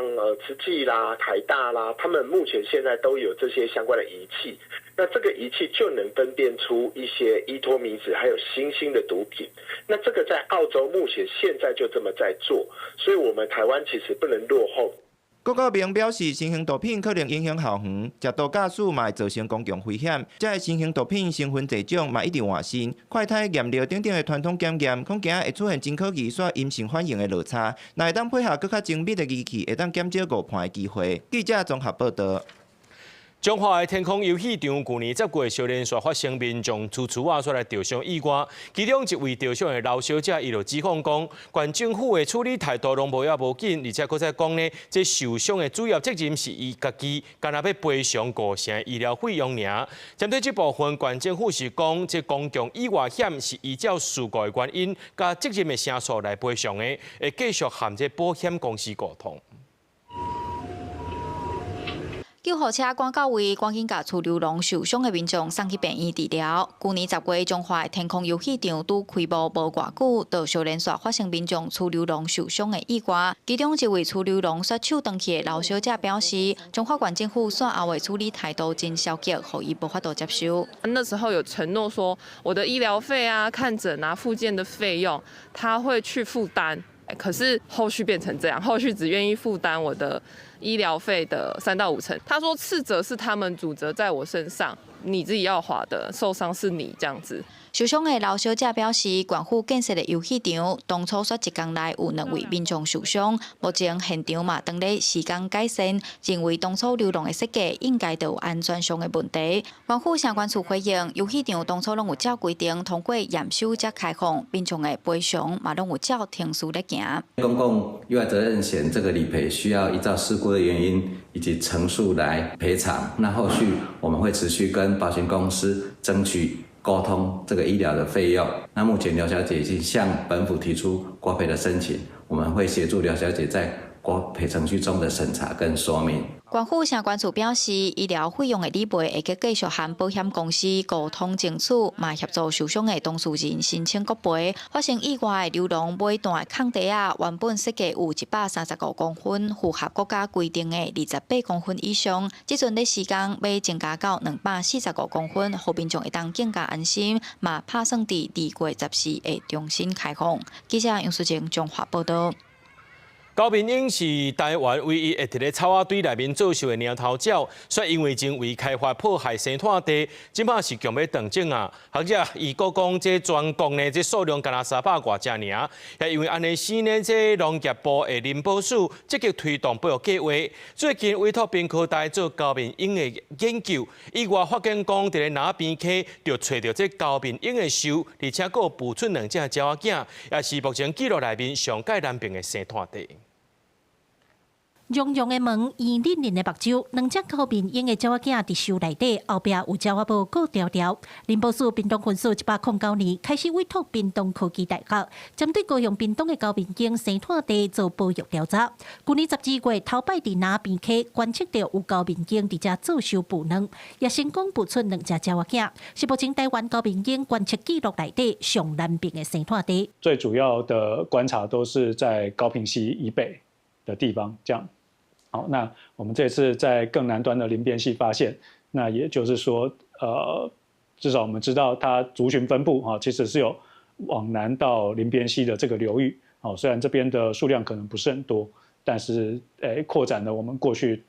Speaker 13: 慈济啦、台大啦，他们目前现在都有这些相关的仪器，那这个仪器就能分辨出一些依托米酯还有新兴的毒品。那这个在澳洲目前现在就这么在做，所以我们台湾其实不能落后。
Speaker 9: 国告明表示，新型毒品可能影响校园，食毒假使嘛会造成公共危险。这个新型毒品成分侪种嘛一直换新，快筛验料等等的传统检验，恐惊会出现真可技术阴性反应的落差。那会当配合更较精密的仪器，会当减少误判的机会。记者综合报道。
Speaker 1: 中华的天空游戏场去年10月小连续发生民众处处出来吊伤意外，其中一位吊伤的老小姐，伊就指控讲，县政府的处理态度拢无紧，而且佫在讲呢，这受伤的主要责任是伊家己，干那要赔偿5成医疗费用尔。针对这部分，县政府是讲，这公共意外险是依照事故的原因、甲责任的成数来赔偿的，会继续和这保险公司沟通。
Speaker 15: 救护车赶到位，赶紧甲厝流浪受伤的民众送去病院治疗。去年10月，中华的天空游戏场拄开幕无偌久，就小连续发生民众厝流浪受伤的意外。其中一位厝流浪甩手回去的老小姐表示，中华县政府选后的处理态度真消极，互伊无法度接受。
Speaker 17: 那时候有承诺说，我的医疗费啊、看诊啊、复健的费用，他会去负担。可是后续变成这样，后续只愿意负担我的医疗费的3到5成。他说次责是他们主责在我身上，你自己要花的，受伤是你这样子。
Speaker 15: 受伤的老小姐表示，县府建设的游戏场当初说1天内有2位民众受伤，目前现场嘛当咧时间改善，认为当初流浪的设计应该都有安全上的问题。县府相关处回应，游戏场当初拢有照规定，通过验收才开放，民众的赔偿嘛拢有照程序咧行。
Speaker 18: 公共意外责任险这个理赔需要依照事故的原因以及陈述来赔偿，那后续我们会持续跟保险公司争取沟通这个医疗的费用。那目前刘小姐已经向本府提出国赔的申请，我们会协助刘小姐在国赔程序中的审查跟说明。
Speaker 15: 县府相关处表示，医疗费用的理赔会继续和保险公司沟通争取，嘛协助受伤的当事人申请国赔。发生意外的流浪每段空地啊，原本设计有135公分，符合国家规定的28公分以上。即阵的时间要增加到245公分，互民众会当更加安心，嘛打算伫2月14会重新开放。记者杨淑静综合报道。
Speaker 1: 高屏鸚是台湾唯一会伫咧草仔堆内面做秀的猫头鸟，却因为前为开发破坏生态地，即摆是强要断种啊！学者伊佫讲，这全国呢，这数量干那300多只尔，也因为安尼时呢，这农业部的林保署积极推动保育计划，最近委托屏科大做高屏鸚的研究，意外发现讲，伫咧哪边溪就找到这高屏鸚的树，而且佫孵出2只鸟仔囝，也是目前记录内面上界南平的生态地。
Speaker 19: 溶溶的门，圆润润的目睭，2只高屏鸚的鸟仔囝伫树内底，后壁有鸟仔帽过条条。林保署屏东分署109年开始委托屏东科技大学，针对高雄屏东的高屏鸚生态地做保育调查。去年12月头摆伫哪边溪观测到有高屏鸚伫遮做收捕卵，也成功捕出2只鸟仔囝，是目前台湾高屏鸚观测记录内底上南边的生态地。
Speaker 25: 最主要的观察都是在高屏溪以北的地方，这样。好，那我们这次在更南端的林边溪发现，那也就是说，至少我们知道它族群分布其实是有往南到林边溪的这个流域。虽然这边的数量可能不是很多，但是扩展了我们过去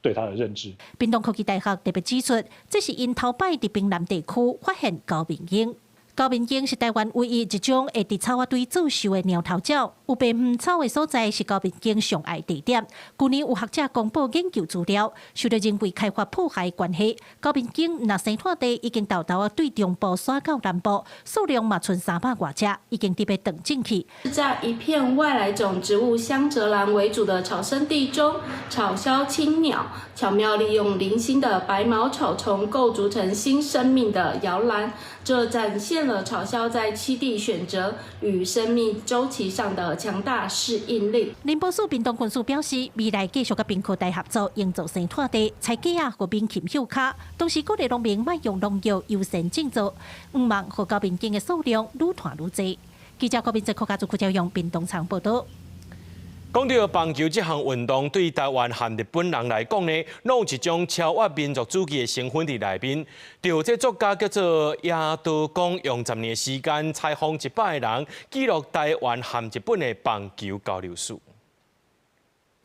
Speaker 25: 对它的认知。
Speaker 19: 屏东科技大学特别指出，这是因头摆伫屏南地区发现高屏鸚。高屏景是台湾唯一一种会伫草瓦堆走秀的鸟头鸟，有白园草的所在是高屏景上爱地点。去年有学者公布研究资料，受到人为开发破坏关系，高屏景若生态地已经豆豆啊对中部刷到南部，数量嘛剩300多只，已经特别等进去。
Speaker 2: 在一片外来种植物香赭兰为主的草生地中，草鸮青鸟巧妙利用零星的白毛草丛构筑成新生命的摇篮，这展现了草鸮在栖地选择与生命周期上的强大适应力。
Speaker 19: 林波署屏东军署表示，未来继续甲屏科大合作，营造生态地，采鸡啊和民禽休卡，同时鼓励农民卖用农药优先种植，希望和高屏景的数量愈传愈多。记者郭斌在国家主教用屏东场报道。
Speaker 1: 讲到棒球这项运动，对台湾和日本人来讲呢，拢有一种超越民族主义的成分伫内面。就这作家叫做亚都公，用10年的时间采访100个人，记录台湾和日本的棒球交流史。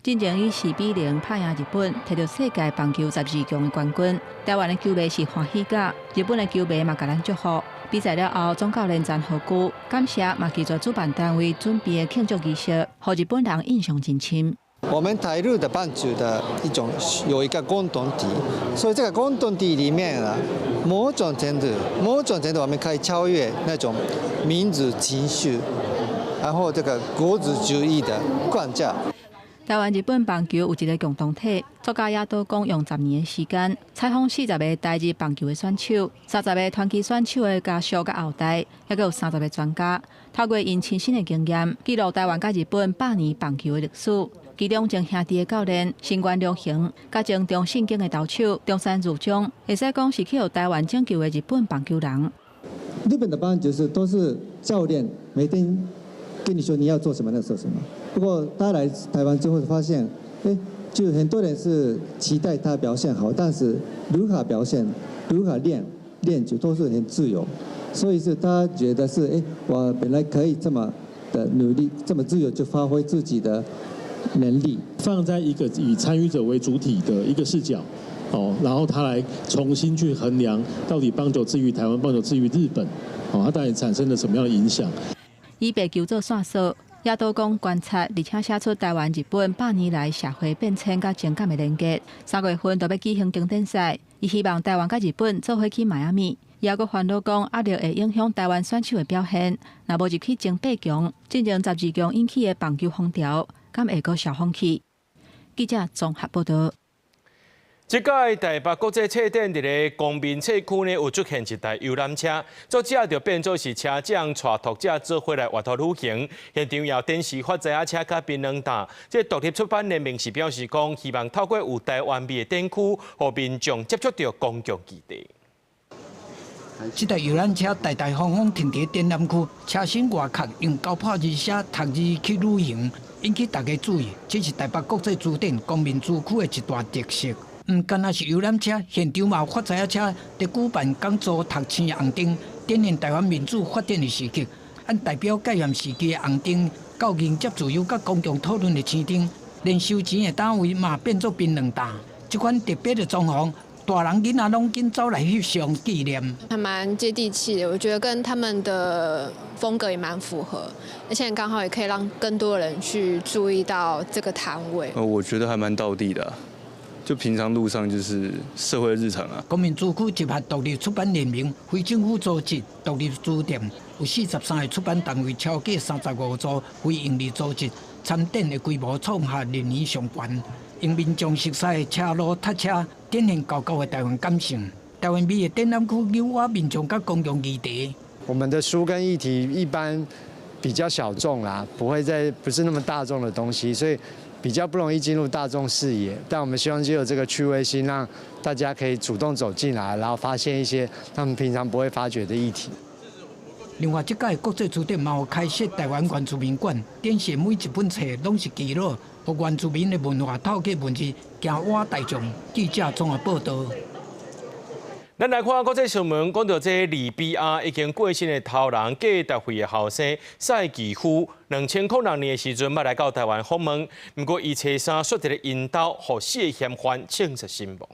Speaker 12: 进前以4-0拍赢日本，摕到世界棒球12强的冠军。台湾的球迷是欢喜甲，日本的球迷嘛，甲咱祝福。比赛了后，总教练赞好句，感谢嘛记住主办单位准备的庆祝仪式，让日本人印象真深。
Speaker 20: 我们台日的棒球的有一个共同体，所以这个共同体里面呢，某种程度我们可以超越那种民族情绪，然后这个国族主义的框架。
Speaker 12: 台湾日本棒球有一个共同体，作家亚都公用10年的时间采访40个台日棒球的选手，30个传奇选手的家属甲后代，还有30个专家，透过因亲身的经验，记录台湾甲日本100年棒球的历史。其中前兄弟的教练新冠良行，甲前中信经的投手中山儒中，会使讲是去予台湾拯救的日本棒球人。
Speaker 22: 日本的棒球是都是教练每天跟你说你要做什么，那做什么。不过他来台湾之后发现，就很多人是期待他表现好，但是如何表现、如何练球都是很自由，所以是他觉得是我本来可以这么的努力，这么自由就发挥自己的能力，
Speaker 23: 放在一个以参与者为主体的一个视角，然后他来重新去衡量到底棒球至于台湾、棒球至于日本，它到底产生了什么样的影响？
Speaker 12: 以白球做线索。亚都公观察，而且写出台湾、日本100年来社会变迁甲情感的连结。3月份就要举行经典赛，伊希望台湾甲日本做伙去迈阿密。伊还阁烦恼讲压力会影响台湾选手的表现，若无入去前8强，进前12强引起的棒球风潮，敢会阁小放弃？记者综合报道。
Speaker 1: 这届台北国际册展伫咧公民册区呢，有出现一台游览车，作者就变做是车长带读者做回来活动旅行。现场有电视发财车甲槟榔摊。这独立出版联名是表示讲，希望透过有台湾味的展区，和民众接触到公共基地。
Speaker 26: 这台游览车大大方方停伫展览区，车身外壳用高炮字写读字去旅行，引起大家注意。这是台北国际书展公民主区的一大特色。敢若是游览车，现场嘛有发财车伫举办讲座、读青红灯，展现台湾民主发展的时刻。按代表戒严时期的红灯，到迎接自由甲公共讨论的青灯，连收钱的单位嘛变做槟榔摊。这款特别的装潢，大人囡仔拢紧走来翕相纪念。
Speaker 27: 还蛮接地气的，我觉得跟他们的风格也蛮符合，而且刚好也可以让更多人去注意到这个摊位。
Speaker 28: 我觉得还蛮道地的就平常路上就是社会日常啊。
Speaker 26: 公民主区集合独立出版联名，非政府组织独立书店，有43个出版单位，超过35座非营利组织。参展的规模创下历年上悬，用民众熟悉的车路踏车，展现高的台湾感性。台湾美的展览区诱惑民众甲公共议题。
Speaker 22: 我们的书跟议题一般比较小众啦，不是那么大众的东西，所以比较不容易进入大众视野。但我们希望藉由这个趣味性，让大家可以主动走进来，然后发现一些他们平常不会发觉的议题。
Speaker 26: 另外，这届国际书展嘛有开设台湾原住民馆，展现每一本册拢是记录和原住民的文化透过文字行往大众。记者综合报道。
Speaker 1: 咱来看国际新闻，讲到这利比亚已经过身的头人计达会的后生赛吉夫，2006年的时阵捌来到台湾访问，不过伊车衫摔伫咧引导，互4个嫌犯证实身亡。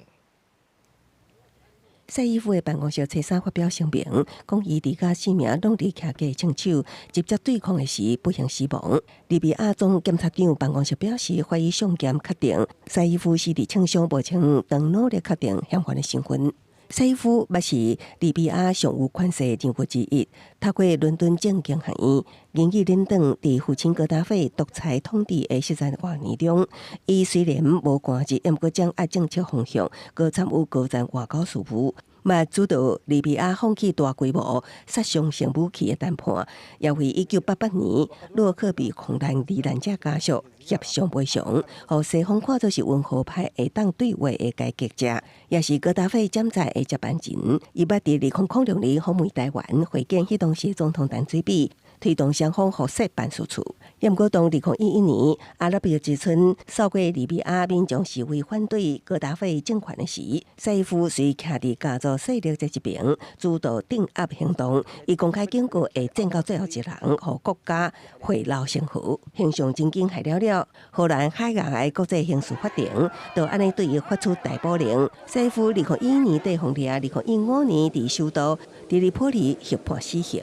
Speaker 16: 蔡依夫的办公室初三发表声明，讲伊伫甲4名拢伫徛家枪手直接对抗的时不幸死亡。利比亚总检察长办公室表示，怀疑上检确定蔡依夫是伫枪伤目前当努力确定嫌犯的身份。蔡依夫捌是利比亚上有权势的人物之一，透过伦敦政经学院研究领导伫父亲戈达菲独裁统治的13多年中，伊虽然无官职，也毋过掌握政策方向，佮参与高层外交事务。嘛主导利比亚放弃大规模杀伤性武器的谈判，也为1988年洛克比空难罹难者家属协商赔偿，互西方看作是温和派会当对话的改革者，也是戈达菲潜在的接班人。伊捌伫2006年访问台湾，会见迄当时总统陈水扁，推动双方合作办事处。也毋过，当2011年阿拉伯之春扫过利比亚民众示威反对戈达菲政权的时，蔡依夫虽徛伫家族势力这一边，主导镇压行动，伊公开警告会战到最后一人，互国家回老成河。形象真经害了，荷兰海牙的国际刑事法庭就安尼对伊发出逮捕令。蔡依夫2012年伫亨利亚，2015年伫首都迪利波利被判死刑。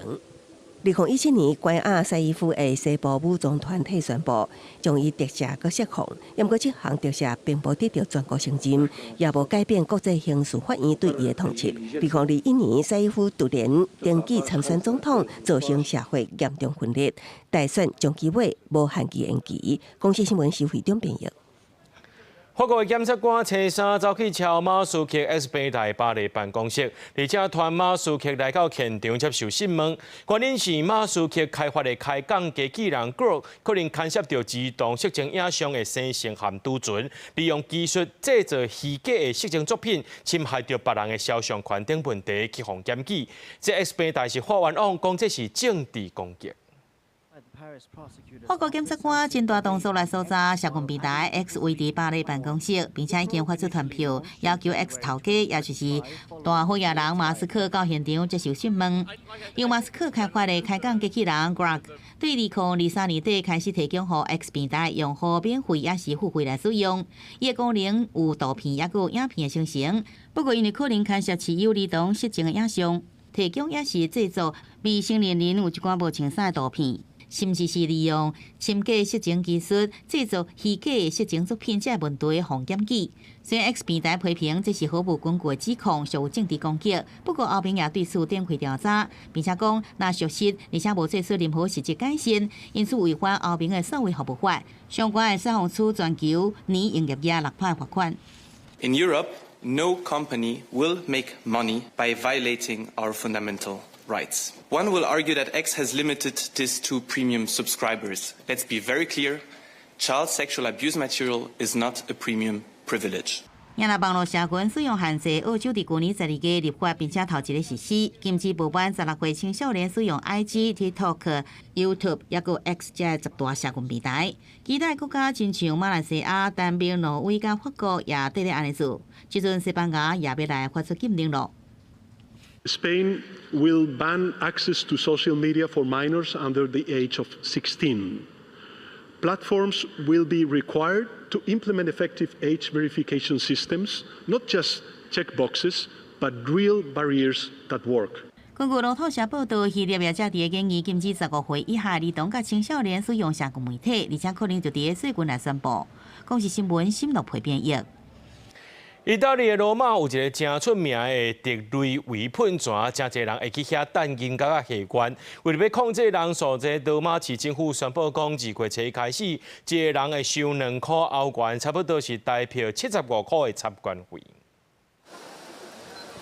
Speaker 16: 2017年，关押蔡依夫的西部武装团体宣布将伊特赦佮释放，也毋过这项特赦并无得到全国承认，也无改变国际刑事法院对伊的通缉。2021年，蔡依夫突然登记参选总统，造成社会严重分裂，大选将期尾无限期延期。公司新闻收会中编译。
Speaker 1: 法国的检察官初三走去敲马苏克 S 平台巴黎办公室，而且团马苏克来到现场接受审问。原因是马苏克开发的开港机器人 Grok 可能牵涉到自动色情影像的生成含储存，利用技术制造虚假的色情作品，侵害到别人的肖像权等问题，去互检举。这 S 平台是法院案，讲这是政治攻击。
Speaker 3: 法国检察官真大动作来搜查社群平台 X 位伫巴黎办公室，并且已经发出传票，要求 X 头家，也就是大好野人马斯克到现场接受审问。由马斯克开发的开港机器人 Grok， 对2023年底开始提供予 X 平台用户免费也是付费来使用。伊的功能有图片也有影片的生成，不过因为可能牵涉持有儿童色情的影像，提供也是制作未成年人有一寡无穿衫的图片。甚至是利用深假色情技术制作虚假的色情作品，这问题互检举。虽然 X 平台批评这是毫无根据的指控，属政治攻击，不过后面也对此展开调查，并且讲若属实，而且无做出任何实质改善，因此违反后面的所谓服务法，相关的消防处全球年营业额600罚款。
Speaker 4: In Europe, no company will make money by violating our fundamental rights. One will argue that X has limited this to premium subscribers. Let's be very clear, child sexual abuse material is not a premium privilege.
Speaker 3: 亚那网络社群使用限制，澳洲伫去年12月立法，并且头一个实施，禁止部分16岁青少年使用 IG、TikTok、YouTube 也有 X 这10大社群平台。其他国家亲像马来西亚、丹麦、挪威甲法国也缀咧安尼做。即阵西班牙也要来发出禁令咯。
Speaker 5: Spain will ban access to social media for minors under the age of 16. Platforms will be required to implement effective age verification systems, not just checkboxes, but real barriers that work.
Speaker 3: 根据路透社报道，希腊业者伫建议禁止15岁以下儿童甲青少年使用社群媒体，而且可能就伫个最近来宣布。公司新闻新乐培编译。
Speaker 1: 意大利的罗马有一个真出名的特雷维喷泉，真侪人会去遐等银角啊下关。为了要控制人数，这罗马市政府宣布讲，2月初开始，一个人会收2块欧元，差不多是台票75块的参观费。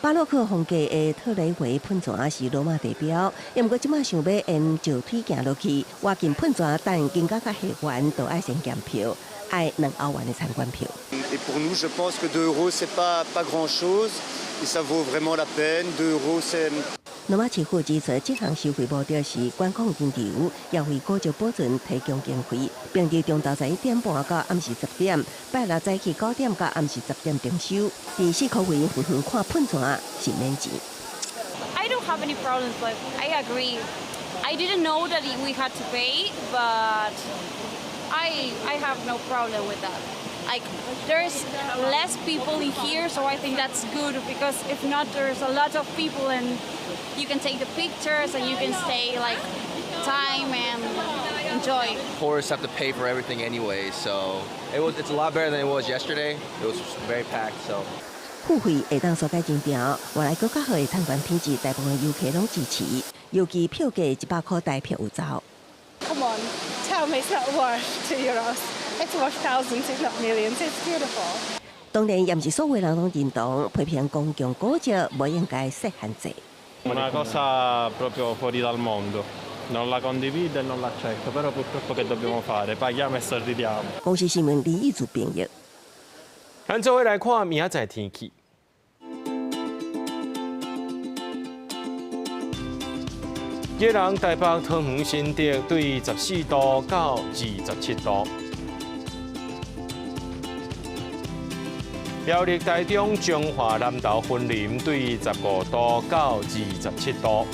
Speaker 16: 巴洛克风格的特雷维喷泉是罗马地标，也毋过即马想要沿石腿行落去，挖进喷泉等金角甲下关，都爱先检票，爱2欧元的参观票。
Speaker 6: Et pour nous, je pense que 2 € c'est pas grand-chose, et ça vaut vraiment la peine. 2 € c'est.
Speaker 16: 罗马市府指出，这项收费目的是管控人流，也为高招保存提供经费，并伫中昼11点半到暗时10点，拜六早起9点到暗时10点停收。第4块位远远看喷泉是免钱。
Speaker 7: I don't have any problems, but I agree. I didn't know that we had to pay, but I have no problem with that. like there's less people here, so I think that's good because if not, there's a lot of people and you can take the pictures and you can stay like time and enjoy.
Speaker 8: Tourists have to pay for everything anyway, so it's a lot better than it was yesterday. It was very packed, so.
Speaker 16: 付费会当所改真条，原来更较好的参观品质，大部分游客拢支持，尤其票价100块台票有走。
Speaker 9: Come on, tell me it's not worth €2. It's worth thousands, if not millions. It's beautiful.
Speaker 16: 当然，也毋是所有人拢认同批评公共古迹无应该设限制。
Speaker 10: Una cosa proprio fuori dal mondo. Non la condivido e non l'accetto, però purtroppo che dobbiamo fare? Paghiamo e sorridiamo.
Speaker 16: 公司新闻李义主编译。
Speaker 1: 咱做伙来看明仔载天气。宜兰台北桃园新竹对14度到27度，苗栗台中彰化南投云林对15度到27度，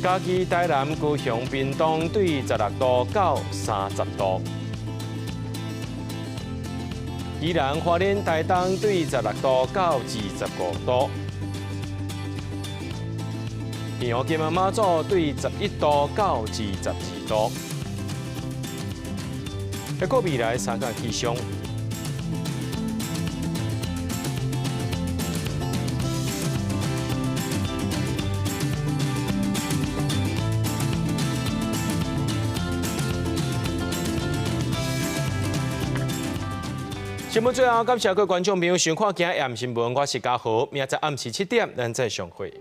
Speaker 1: 嘉义台南高雄屏东对16度到30度。宜兰花莲台东对16度到25度，平湖金门马祖对11度到22度。一个未来3个气象。节目最后，感谢各位观众朋友收看今日暗新闻，我是嘉豪，明仔载暗时7点，咱再相会。